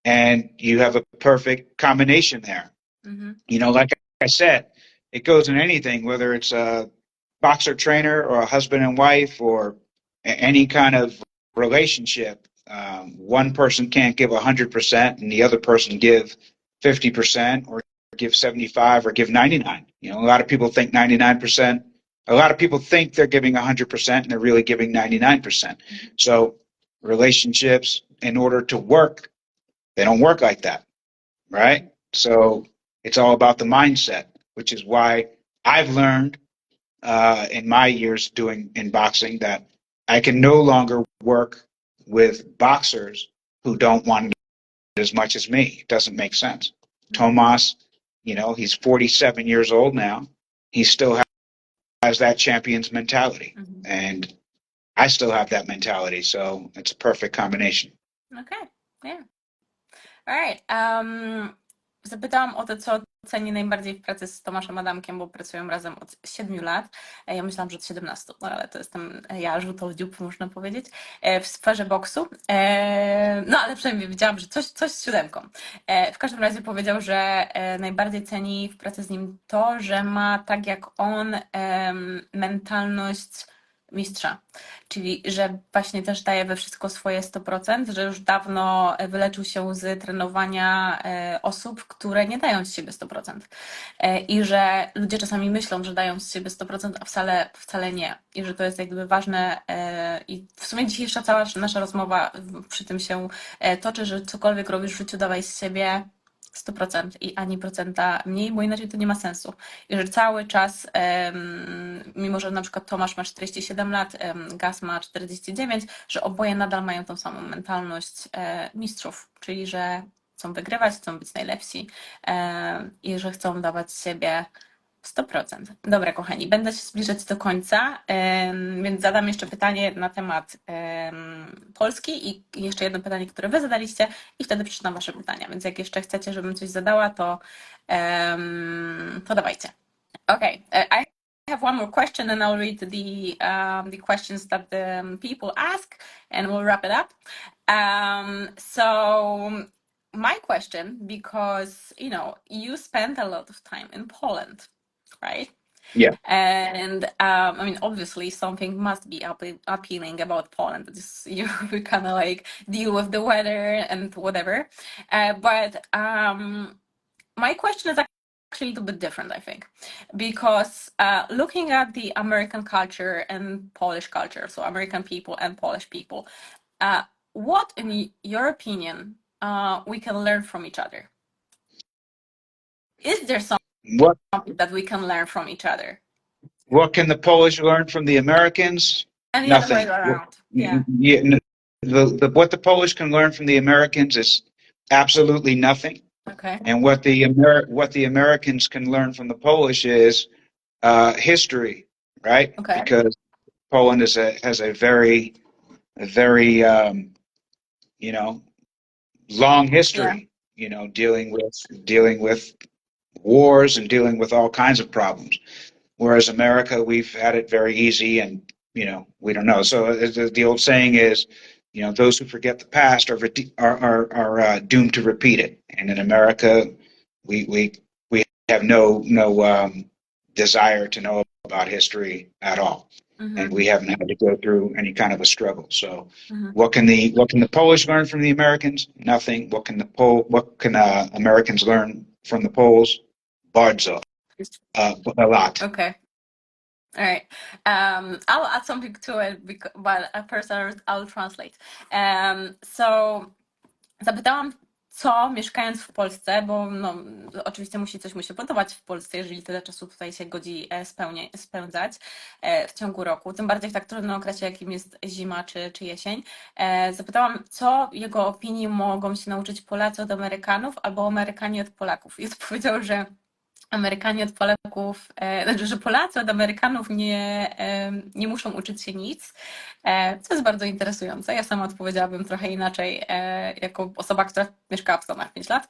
And you have a perfect combination there. Mm-hmm. Like I said, it goes in anything, whether it's a boxer trainer or a husband and wife or any kind of relationship. One person can't give 100% and the other person give 50% or give 75 or give 99. A lot of people think 99%. A lot of people think they're giving 100% and they're really giving 99%. So relationships, in order to work, they don't work like that, right? So it's all about the mindset, which is why I've learned in my years doing in boxing that I can no longer work with boxers who don't want it as much as me. It doesn't make sense. Tomas, he's 47 years old now. He still has that champion's mentality. Mm-hmm. And I still have that mentality. So it's a perfect combination. Okay, yeah. All right. Zapytałam o to, co ceni najbardziej w pracy z Tomaszem Adamkiem, bo pracują razem od 7 lat. Ja myślałam, że od 17, no ale to jestem ja, żółtodziób, można powiedzieć, w sferze boksu. No ale przynajmniej wiedziałam, że coś z 7. W każdym razie powiedział, że najbardziej ceni w pracy z nim to, że ma tak jak on mentalność mistrza, czyli że właśnie też daje we wszystko swoje 100%, że już dawno wyleczył się z trenowania osób, które nie dają z siebie 100%. I że ludzie czasami myślą, że dają z siebie 100%, a wcale nie. I że to jest jakby ważne i w sumie dzisiejsza cała nasza rozmowa przy tym się toczy, że cokolwiek robisz w życiu, dawaj z siebie 100% i ani procenta mniej, bo inaczej to nie ma sensu. I że cały czas, mimo że na przykład Tomasz ma 47 lat, Gus ma 49, że oboje nadal mają tą samą mentalność mistrzów, czyli że chcą wygrywać, chcą być najlepsi i że chcą dawać z siebie 100%. Dobra, kochani, będę się zbliżać do końca, więc zadam jeszcze pytanie na temat Polski i jeszcze jedno pytanie, które wy zadaliście i wtedy przeczytam wasze pytania, więc jak jeszcze chcecie, żebym coś zadała, to dawajcie. Okay, I have one more question and I'll read the questions that the people ask and we'll wrap it up. So my question, because you spent a lot of time in Poland, right? Yeah. And I mean, obviously something must be appealing about Poland. You kind of like deal with the weather and whatever. But my question is actually a little bit different, I think, because looking at the American culture and Polish culture, so American people and Polish people, what, in your opinion, we can learn from each other? Is there something that we can learn from each other? What can the Polish learn from the Americans? And the other way Nothing. around. Yeah. What the Polish can learn from the Americans is absolutely nothing. Okay. And what the Americans can learn from the Polish is history, right? Okay. Because Poland has a very you know, long history. You know, dealing with wars and dealing with all kinds of problems. Whereas America, we've had it very easy, and we don't know. So the old saying is, those who forget the past are doomed to repeat it. And in America, we have no desire to know about history at all, and we haven't had to go through any kind of a struggle. So, what can the Polish learn from the Americans? Nothing. What can Americans learn from the Poles? Bardzo. A lot. Okay. All right. I'll add something to it, but first I'll translate. So zapytałam, co mieszkając w Polsce, bo oczywiście coś mu się podobać w Polsce, jeżeli tyle czasu tutaj się godzi spędzać w ciągu roku, tym bardziej w tak trudnym okresie, jakim jest zima czy jesień. Zapytałam, co jego opinii mogą się nauczyć Polacy od Amerykanów albo Amerykanie od Polaków. I odpowiedział, że Amerykanie od Polaków, znaczy, że Polacy od Amerykanów nie muszą uczyć się nic, co jest bardzo interesujące. Ja sama odpowiedziałabym trochę inaczej, jako osoba, która mieszkała w Stanach 5 lat.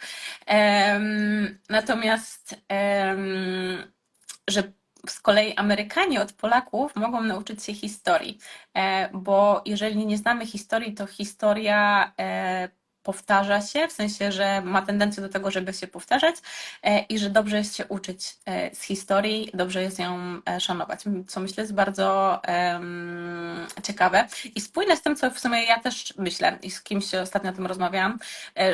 Natomiast, że z kolei Amerykanie od Polaków mogą nauczyć się historii, bo jeżeli nie znamy historii, to historia powtarza się, w sensie, że ma tendencję do tego, żeby się powtarzać i że dobrze jest się uczyć z historii, dobrze jest ją szanować, co myślę jest bardzo ciekawe i spójne z tym, co w sumie ja też myślę i z kimś ostatnio o tym rozmawiałam,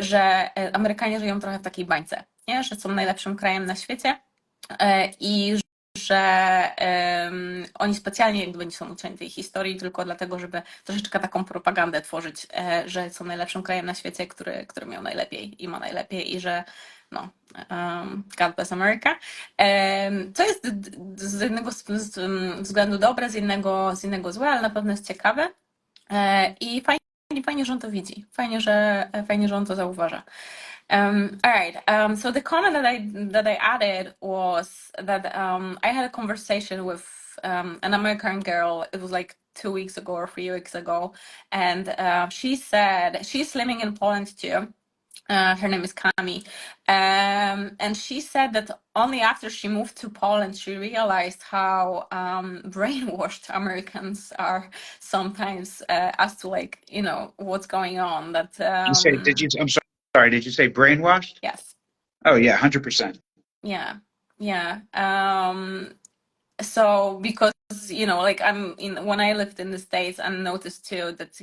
że Amerykanie żyją trochę w takiej bańce, nie? Że są najlepszym krajem na świecie i że oni specjalnie jakby nie są uczeni tej historii tylko dlatego, żeby troszeczkę taką propagandę tworzyć, że są najlepszym krajem na świecie, który miał najlepiej i ma najlepiej i że God bless America. Co jest z jednego względu dobre, z innego złe, ale na pewno jest ciekawe i fajnie, że on to widzi. Fajnie, że on to zauważa. All right. So the comment that I added was that I had a conversation with an American girl. It was like 2 weeks ago or 3 weeks ago, and she said she's living in Poland too. Her name is Kami, and she said that only after she moved to Poland she realized how brainwashed Americans are sometimes as to what's going on. That I'm sorry. Did you say brainwashed? Yes. Oh yeah, 100%. Yeah. So because when I lived in the States, I noticed too that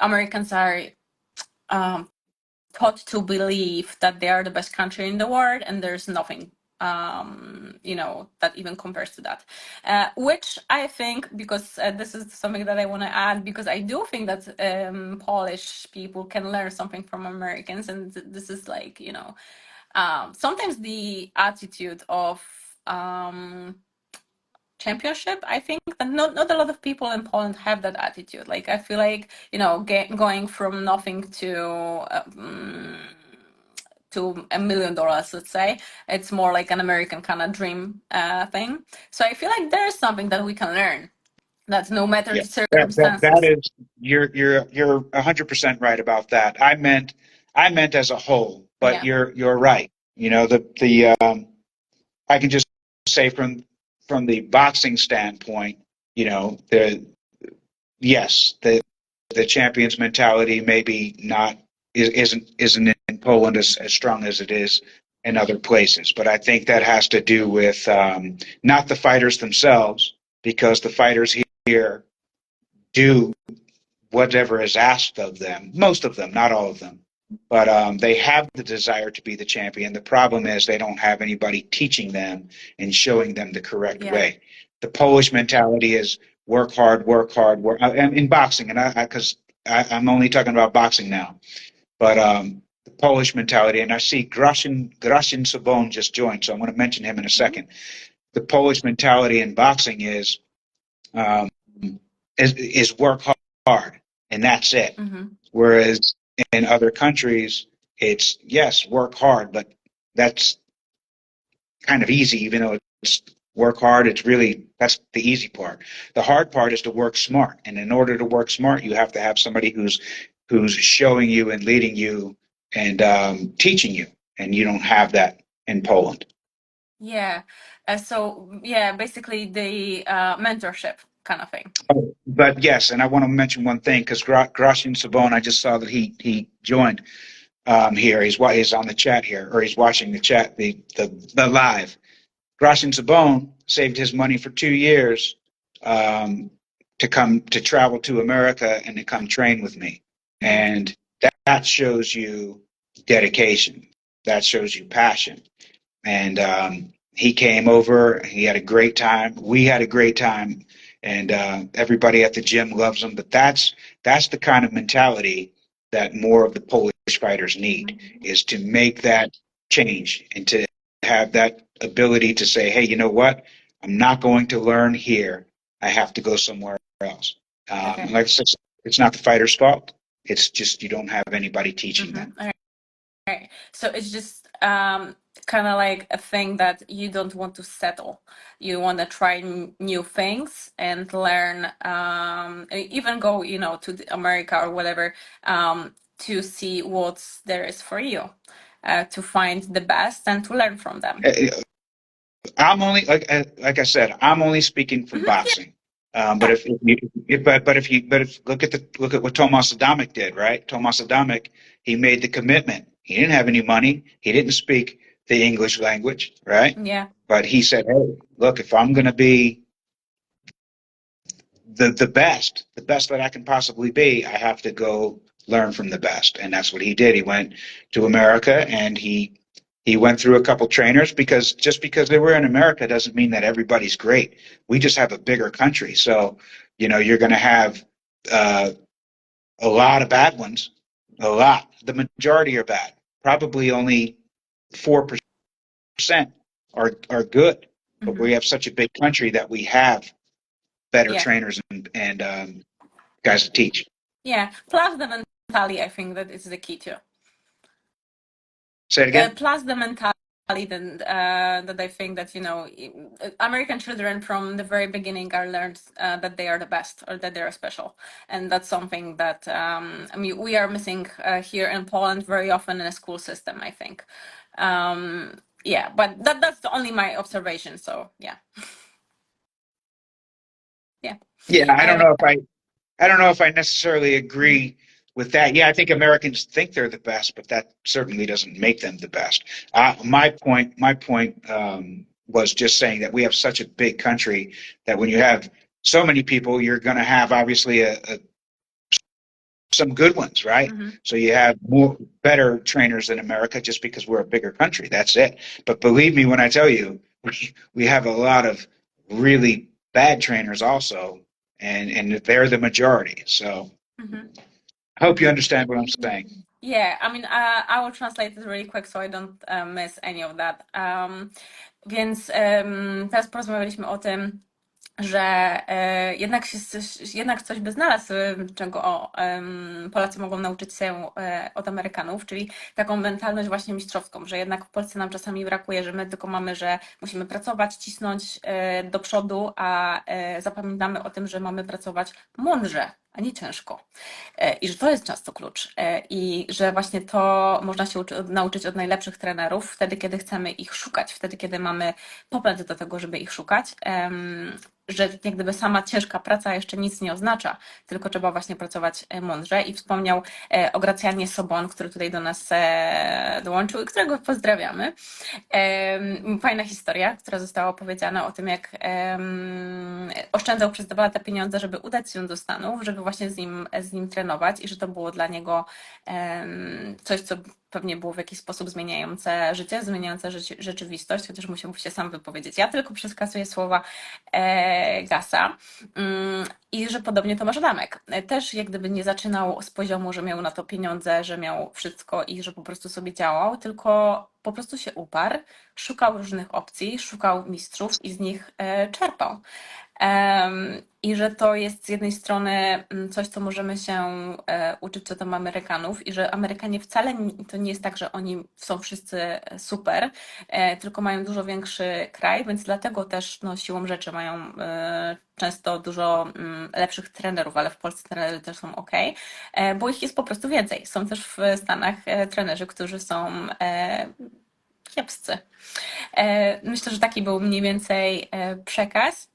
Americans are taught to believe that they are the best country in the world, and there's nothing that even compares to that, which I think, because this is something that I want to add, because I do think that Polish people can learn something from Americans, and this is sometimes the attitude of championship. I think that not a lot of people in Poland have that attitude. I feel like going from nothing to $1 million, let's say, it's more like an American kind of dream thing. So I feel like there's something that we can learn. That no matter the circumstances. That is, you're 100% right about that. I meant as a whole, but you're right. I can just say from the boxing standpoint, the champions mentality maybe isn't in Poland as strong as it is in other places, but I think that has to do with not the fighters themselves, because the fighters here do whatever is asked of them. Most of them, not all of them, but they have the desire to be the champion. The problem is they don't have anybody teaching them and showing them the correct way. The Polish mentality is work hard, in boxing, and because I'm only talking about boxing now, but the Polish mentality, and I see Grashin Sabon just joined, so I'm going to mention him in a second. The Polish mentality in boxing um, is work hard, and that's it. Whereas in other countries, it's yes, work hard, but that's kind of easy, even though it's work hard. It's really, that's the easy part. The hard part is to work smart, and in order to work smart, you have to have somebody who's showing you and leading you and teaching you, and you don't have that in Poland. Yeah. So yeah, basically the mentorship kind of thing. Oh, but yes, and I want to mention one thing because Grashin Sabon, I just saw that he joined here. He's on the chat here, or he's watching the chat, the live. Grashin Sabon saved his money for 2 years to travel to America and to come train with me, and that shows you dedication. That shows you passion. And he came over. He had a great time. We had a great time, and everybody at the gym loves him. But that's the kind of mentality that more of the Polish fighters need, is to make that change and to have that ability to say, hey, you know what? I'm not going to learn here. I have to go somewhere else. And like I said, it's not the fighter's fault. It's just you don't have anybody teaching them. Right. So it's just kind of like a thing that you don't want to settle. You want to try new things and learn, even go, to America or whatever, to see what there is for you, to find the best and to learn from them. I'm only like I said, I'm only speaking from boxing. But if look at what Tomasza Adamka did, right? Tomasza Adamka, he made the commitment. He didn't have any money. He didn't speak the English language, right? Yeah. But he said, "Hey, look, if I'm going to be the best that I can possibly be, I have to go learn from the best." And that's what he did. He went to America and he went through a couple trainers, because just because they were in America doesn't mean that everybody's great. We just have a bigger country. So, you're going to have a lot of bad ones, a lot. The majority are bad. Probably only 4% are good. But we have such a big country that we have better trainers and guys to teach. Yeah. Plus the mentality, I think that is the key too. Say it again. Plus the mentality that I think that American children from the very beginning are learned that they are the best or that they are special, and that's something that we are missing here in Poland very often in a school system, I think. Yeah, but that's only my observation. So yeah. Yeah, I don't know if I necessarily agree with that. Yeah, I think Americans think they're the best, but that certainly doesn't make them the best. My point was just saying that we have such a big country that when you have so many people, you're going to have obviously some good ones, right? So you have better trainers than America just because we're a bigger country. That's it. But believe me when I tell you, we have a lot of really bad trainers also, and they're the majority. So I hope you understand what I'm saying. Yeah, I mean, I will translate it really quick, so I don't miss any of that. Więc teraz porozmawialiśmy o tym, że jednak coś by znalazł, czego Polacy mogą nauczyć się od Amerykanów, czyli taką mentalność właśnie mistrzowską, że jednak w Polsce nam czasami brakuje, że my tylko mamy, że musimy pracować, cisnąć do przodu, a zapominamy o tym, że mamy pracować mądrze, a nie ciężko. I że to jest często klucz. I że właśnie to można się nauczyć od najlepszych trenerów, wtedy, kiedy chcemy ich szukać, wtedy, kiedy mamy popęd do tego, żeby ich szukać. Że jak gdyby sama ciężka praca jeszcze nic nie oznacza, tylko trzeba właśnie pracować mądrze. I wspomniał o Gracjanie Sobon, który tutaj do nas dołączył i którego pozdrawiamy. Fajna historia, która została opowiedziana o tym, jak oszczędzał przez 2 lata pieniądze, żeby udać się do Stanów, żeby żeby właśnie z nim trenować i że to było dla niego coś, co pewnie było w jakiś sposób zmieniające życie, zmieniające rzeczywistość, chociaż musiał się sam wypowiedzieć. Ja tylko przekazuję słowa Gusa. I że podobnie Tomasz Adamek też jak gdyby nie zaczynał z poziomu, że miał na to pieniądze, że miał wszystko i że po prostu sobie działał, tylko po prostu się uparł, szukał różnych opcji, szukał mistrzów i z nich czerpał. I że to jest z jednej strony coś, co możemy się uczyć co tam Amerykanów i że Amerykanie wcale to nie jest tak, że oni są wszyscy super, tylko mają dużo większy kraj, więc dlatego też no, siłą rzeczy mają często dużo lepszych trenerów, ale w Polsce trenerzy też są ok, bo ich jest po prostu więcej. Są też w Stanach trenerzy, którzy są kiepscy. Myślę, że taki był mniej więcej przekaz.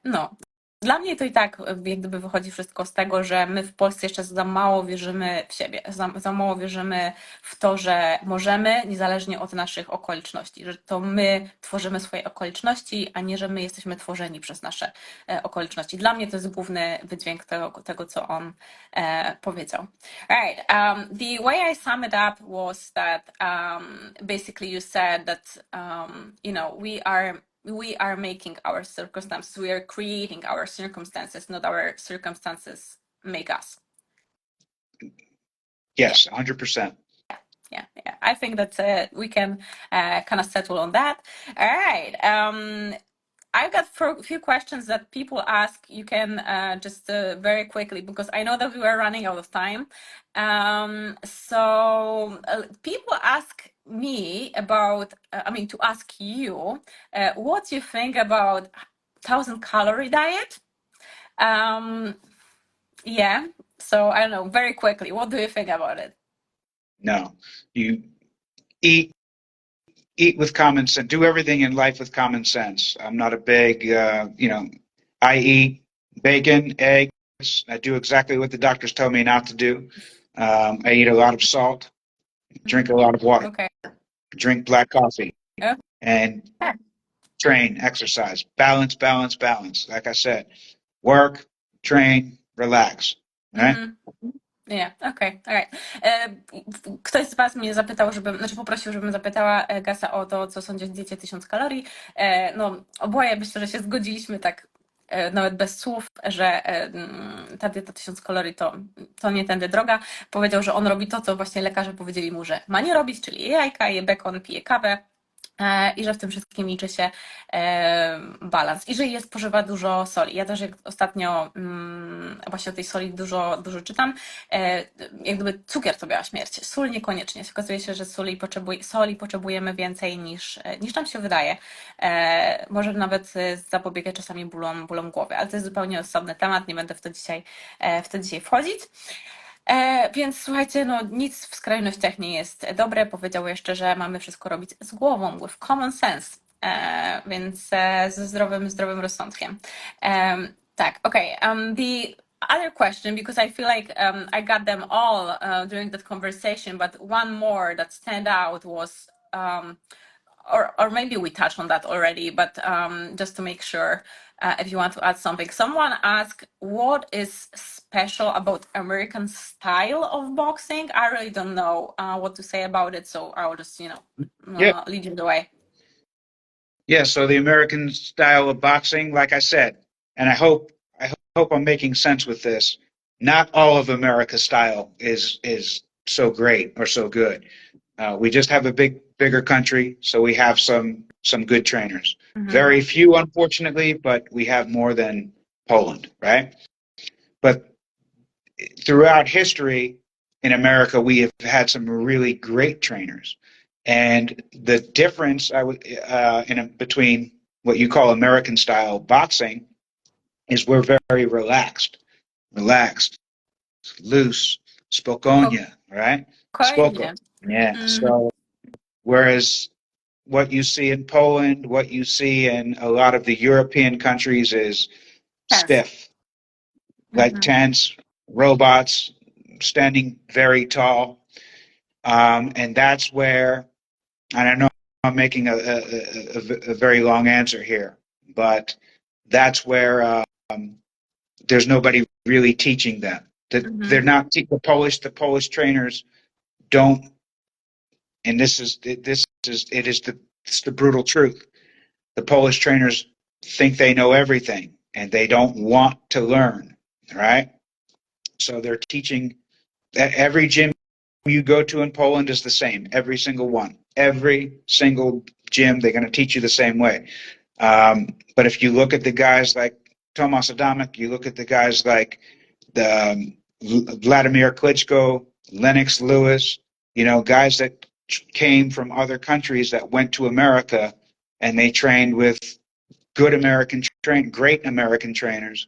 No, dla mnie to i tak jak gdyby wychodzi wszystko z tego, że my w Polsce jeszcze za mało wierzymy w siebie, za mało wierzymy w to, że możemy, niezależnie od naszych okoliczności, że to my tworzymy swoje okoliczności, a nie, że my jesteśmy tworzeni przez nasze okoliczności. Dla mnie to jest główny wydźwięk tego co on powiedział. Right. The way I sum it up was that basically you said that you know we are making our circumstances, we are creating our circumstances, not our circumstances make us. Yes, 100%. Yeah. I think that we can kind of settle on that. All right. I've got a few questions that people ask. You can just very quickly, because I know that we are running out of time. So people ask me about, to ask you, what you think about 1,000-calorie diet. Yeah. So I don't know, very quickly, what do you think about it? No, you eat with common sense. Do everything in life with common sense. I'm not a big, I eat bacon, eggs. I do exactly what the doctors told me not to do. I eat a lot of salt, drink a lot of water, Okay. drink black coffee, Yeah. and train, exercise. Balance, balance, balance. Like I said, work, train, relax. Right? Yeah, okay, alright. Ktoś z Was mnie zapytał, poprosił, żebym zapytała Gusa o to, co sądzi o diecie 1000 kalorii. No, oboje myślę, że się zgodziliśmy tak nawet bez słów, że ta dieta 1000 kalorii to nie tędy droga. Powiedział, że on robi to, co właśnie lekarze powiedzieli mu, że ma nie robić, czyli je jajka, je bekon, pije kawę. I że w tym wszystkim liczy się balans i że spożywa dużo soli. Ja też jak ostatnio właśnie o tej soli dużo czytam, jak gdyby cukier to biała śmierć, sól niekoniecznie. Okazuje się, że soli potrzebujemy więcej niż nam się wydaje. Może nawet zapobiegać czasami bólom głowy, ale to jest zupełnie osobny temat, nie będę w to dzisiaj wchodzić. Więc słuchajcie, no nic w skrajnościach nie jest dobre. Powiedział jeszcze, że mamy wszystko robić z głową, with common sense, więc ze zdrowym rozsądkiem. Tak, okay. The other question, because I feel like I got them all during that conversation, but one more that stand out was, or maybe we touched on that already, but just to make sure, if you want to add something. Someone asked, what is special about American style of boxing? I really don't know what to say about it, so I'll just, lead you the way. Yeah, so the American style of boxing, like I said, and I hope I'm making sense with this. Not all of America's style is so great or so good. We just have a bigger country, so we have some good trainers. Very few, unfortunately, but we have more than Poland, right? But throughout history in America, we have had some really great trainers. And the difference between what you call American style boxing is we're very relaxed, loose, spokojnie, right? Spoko. Yeah. So whereas what you see in Poland, what you see in a lot of the European countries is stiff, like tense, robots, standing very tall. And that's where, and I know I'm making a very long answer here, but that's where there's nobody really teaching them. They're not the Polish trainers don't, and it's the brutal truth. The Polish trainers think they know everything and they don't want to learn, right? So they're teaching. Every gym you go to in Poland is the same. Every single one. Every single gym, they're going to teach you the same way. But if you look at the guys like Tomasz Adamka, you look at the guys like Vladimir Klitschko, Lennox Lewis, guys that came from other countries that went to America and they trained with great American trainers.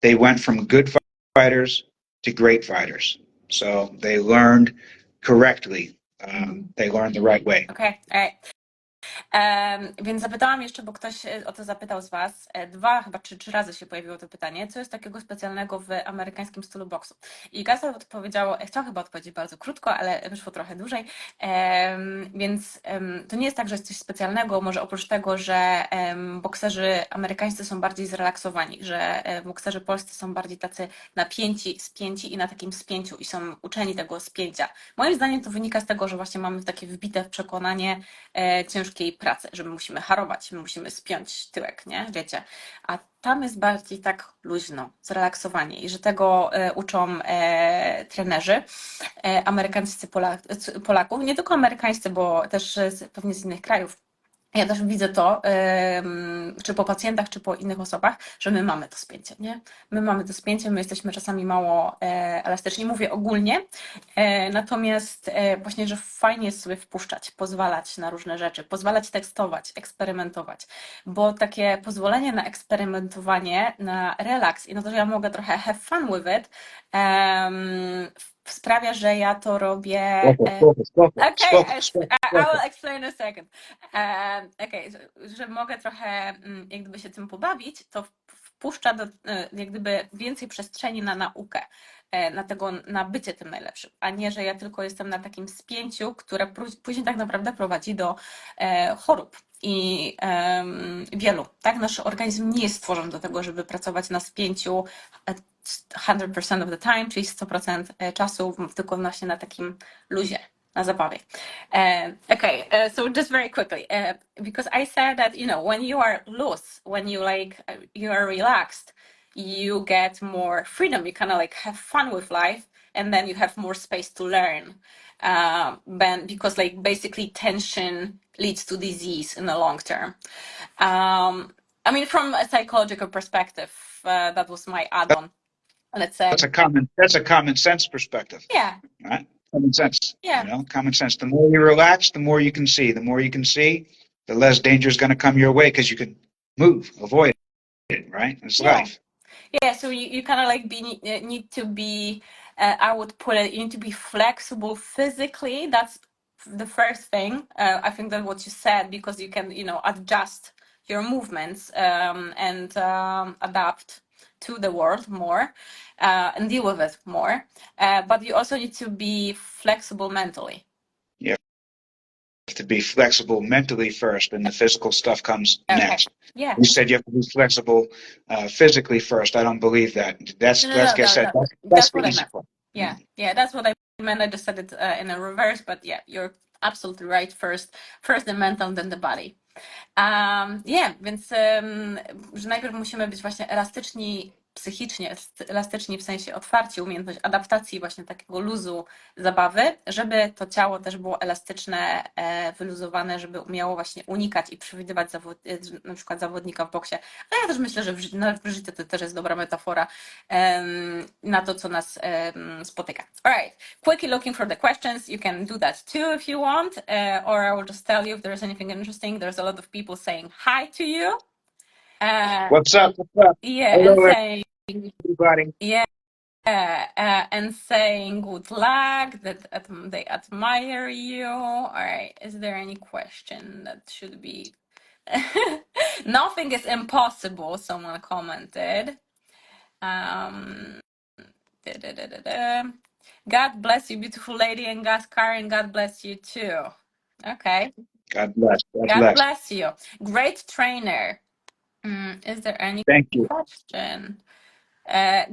They went from good fighters to great fighters. So they learned correctly. They learned the right way. Okay, all right. Więc zapytałam jeszcze, bo ktoś o to zapytał z Was, chyba trzy razy się pojawiło to pytanie, co jest takiego specjalnego w amerykańskim stylu boksu. I Gusem odpowiedział, chciał chyba odpowiedzieć bardzo krótko, ale wyszło trochę dłużej, więc to nie jest tak, że jest coś specjalnego, może oprócz tego, że bokserzy amerykańscy są bardziej zrelaksowani, że bokserzy polscy są bardziej tacy napięci, spięci i na takim spięciu i są uczeni tego spięcia. Moim zdaniem to wynika z tego, że właśnie mamy takie wbite w przekonanie ciężkiej pracy, że my musimy harować, my musimy spiąć tyłek, nie? Wiecie. A tam jest bardziej tak luźno, zrelaksowanie i że tego uczą trenerzy amerykańscy Polaków, nie tylko amerykańscy, bo też pewnie z innych krajów. Ja też widzę to, czy po pacjentach, czy po innych osobach, że my mamy to spięcie, nie? My mamy to spięcie, my jesteśmy czasami mało elastyczni, mówię ogólnie, natomiast właśnie, że fajnie jest sobie wpuszczać, pozwalać na różne rzeczy, pozwalać testować, eksperymentować, bo takie pozwolenie na eksperymentowanie, na relaks i na to, że ja mogę trochę have fun with it, sprawia, że ja to robię. Okay, I will explain in a second. Okay, że mogę trochę jak gdyby się tym pobawić, to wpuszcza do jak gdyby więcej przestrzeni na naukę, na bycie tym najlepszym, a nie, że ja tylko jestem na takim spięciu, które później tak naprawdę prowadzi do chorób. I wielu, tak? Nasz organizm nie jest stworzony do tego, żeby pracować na spięciu 100% of the time, czyli 100% czasu, tylko właśnie na takim luzie, na zabawie. Okay, so just very quickly, because I said that, when you are loose, when you are relaxed, you get more freedom, you kind of have fun with life, and then you have more space to learn. Because basically tension leads to disease in the long term. I mean, from a psychological perspective, that was my add-on. Let's say that's a common sense perspective. Yeah. Right? Common sense. Yeah. Common sense. The more you relax, the more you can see. The more you can see, the less danger is going to come your way because you can move, avoid it. Right? It's life. Yeah. So you kind of need to be. I would put it. You need to be flexible physically. That's the first thing. I think that's what you said, because you can adjust your movements and adapt to the world more and deal with it more, but you also need to be flexible mentally. You have to be flexible mentally first, and the physical stuff comes next. Yeah. You said you have to be flexible physically first. I don't believe that. That's like I said. That's the easy part. Yeah, that's what I meant. I just said it in a reverse, but yeah, you're absolutely right. First the mental, then the body. Więc że najpierw musimy być właśnie elastyczni psychicznie, elastyczni w sensie otwarci, umiejętność adaptacji, właśnie takiego luzu zabawy, żeby to ciało też było elastyczne, wyluzowane, żeby umiało właśnie unikać i przewidywać na przykład zawodnika w boksie. Ale ja też myślę, że w życiu to też jest dobra metafora na to, co nas spotyka. Alright, quickly looking for the questions. You can do that too if you want, or I will just tell you if there's anything interesting. There's a lot of people saying hi to you. What's up? What's up? Yeah, hello, and saying everybody. Yeah, and saying good luck, that they admire you. All right, is there any question that should be? Nothing is impossible, someone commented. God bless you, beautiful lady, and Karen, God bless you too. Okay. God bless. God bless you. Great trainer. Is there any Thank you. question?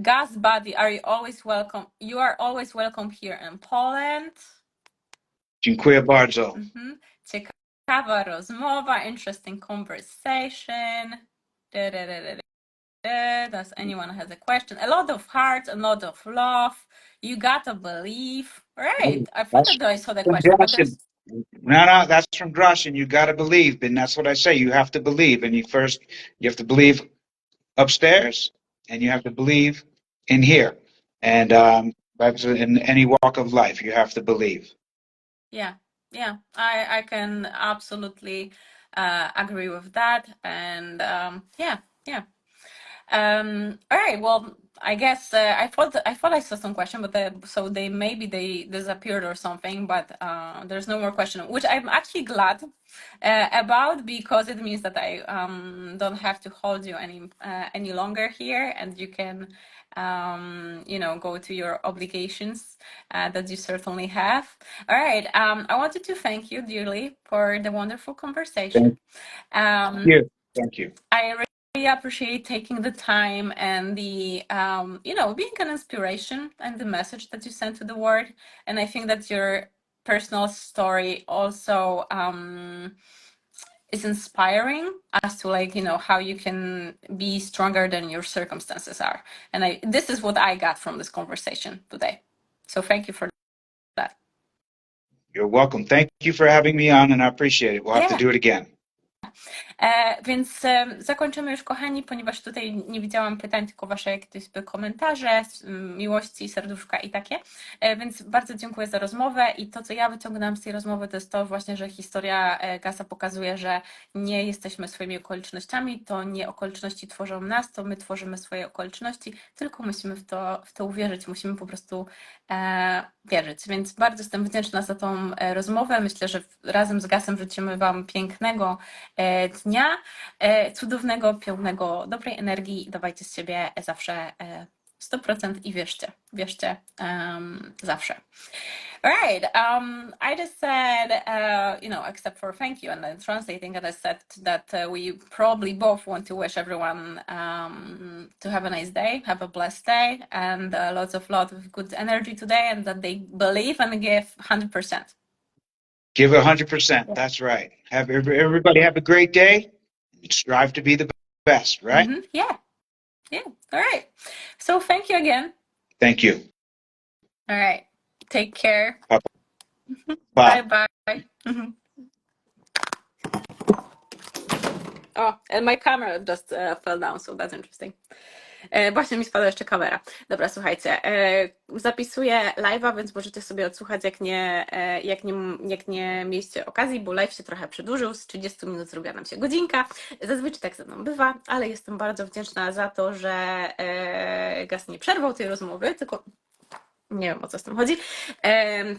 Gus Buddy, are you always welcome? You are always welcome here in Poland. Dziękuję bardzo. Ciekawa rozmowa, interesting conversation. Does anyone has a question? A lot of hearts, a lot of love. You gotta believe. Right. I thought that I saw the question, but there's... No, that's from Grushin. You gotta believe, and that's what I say. You have to believe, and you have to believe upstairs, and you have to believe in here, and that's in any walk of life. You have to believe. Yeah, I can absolutely agree with that, and yeah. All right. Well, I guess I thought I saw some question, but so maybe they disappeared or something. But there's no more question, which I'm actually glad about, because it means that I don't have to hold you any longer here, and you can go to your obligations that you certainly have. All right. I wanted to thank you dearly for the wonderful conversation. Thank you. Thank you. I really appreciate taking the time and the being an inspiration and the message that you sent to the world. And I think that your personal story also is inspiring as to how you can be stronger than your circumstances are. And this is what I got from this conversation today. So thank you for that. You're welcome. Thank you for having me on, and I appreciate it. We'll have to do it again. Więc zakończymy już, kochani, ponieważ tutaj nie widziałam pytań, tylko wasze jakieś komentarze, miłości, serduszka i takie. Więc bardzo dziękuję za rozmowę i to, co ja wyciągnęłam z tej rozmowy, to jest to właśnie, że historia Gusa pokazuje, że nie jesteśmy swoimi okolicznościami, to nie okoliczności tworzą nas, to my tworzymy swoje okoliczności, tylko musimy w to uwierzyć, musimy po prostu wierzyć. Więc bardzo jestem wdzięczna za tą rozmowę. Myślę, że razem z Gusem życzymy wam pięknego dnia, cudownego, pełnego dobrej energii. Dawajcie z siebie zawsze 100% i wierzcie zawsze. Right. I just said, except for thank you, and then translating, and I said that we probably both want to wish everyone to have a nice day, have a blessed day, and lots of good energy today, and that they believe and give 100%. Give 100%. Yeah. That's right. Everybody have a great day. Strive to be the best, right? Mm-hmm. Yeah. All right. So thank you again. Thank you. All right. Take care. Bye. Bye. Mm-hmm. Oh, and my camera just fell down, so that's interesting. Właśnie mi spadła jeszcze kamera. Dobra, słuchajcie, zapisuję live'a, więc możecie sobie odsłuchać, jak nie mieliście okazji, bo live się trochę przedłużył, z 30 minut zrobiła nam się godzinka. Zazwyczaj tak ze mną bywa, ale jestem bardzo wdzięczna za to, że Gus nie przerwał tej rozmowy, tylko nie wiem, o co z tym chodzi,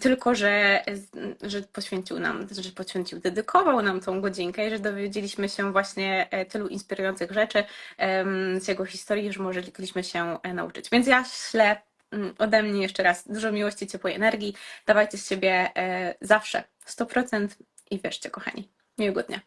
tylko że dedykował nam tą godzinkę i że dowiedzieliśmy się właśnie tylu inspirujących rzeczy z jego historii, że mogliśmy się nauczyć. Więc ja ślę ode mnie jeszcze raz dużo miłości, ciepłej energii. Dawajcie z siebie zawsze 100% i wierzcie, kochani. Miłego dnia.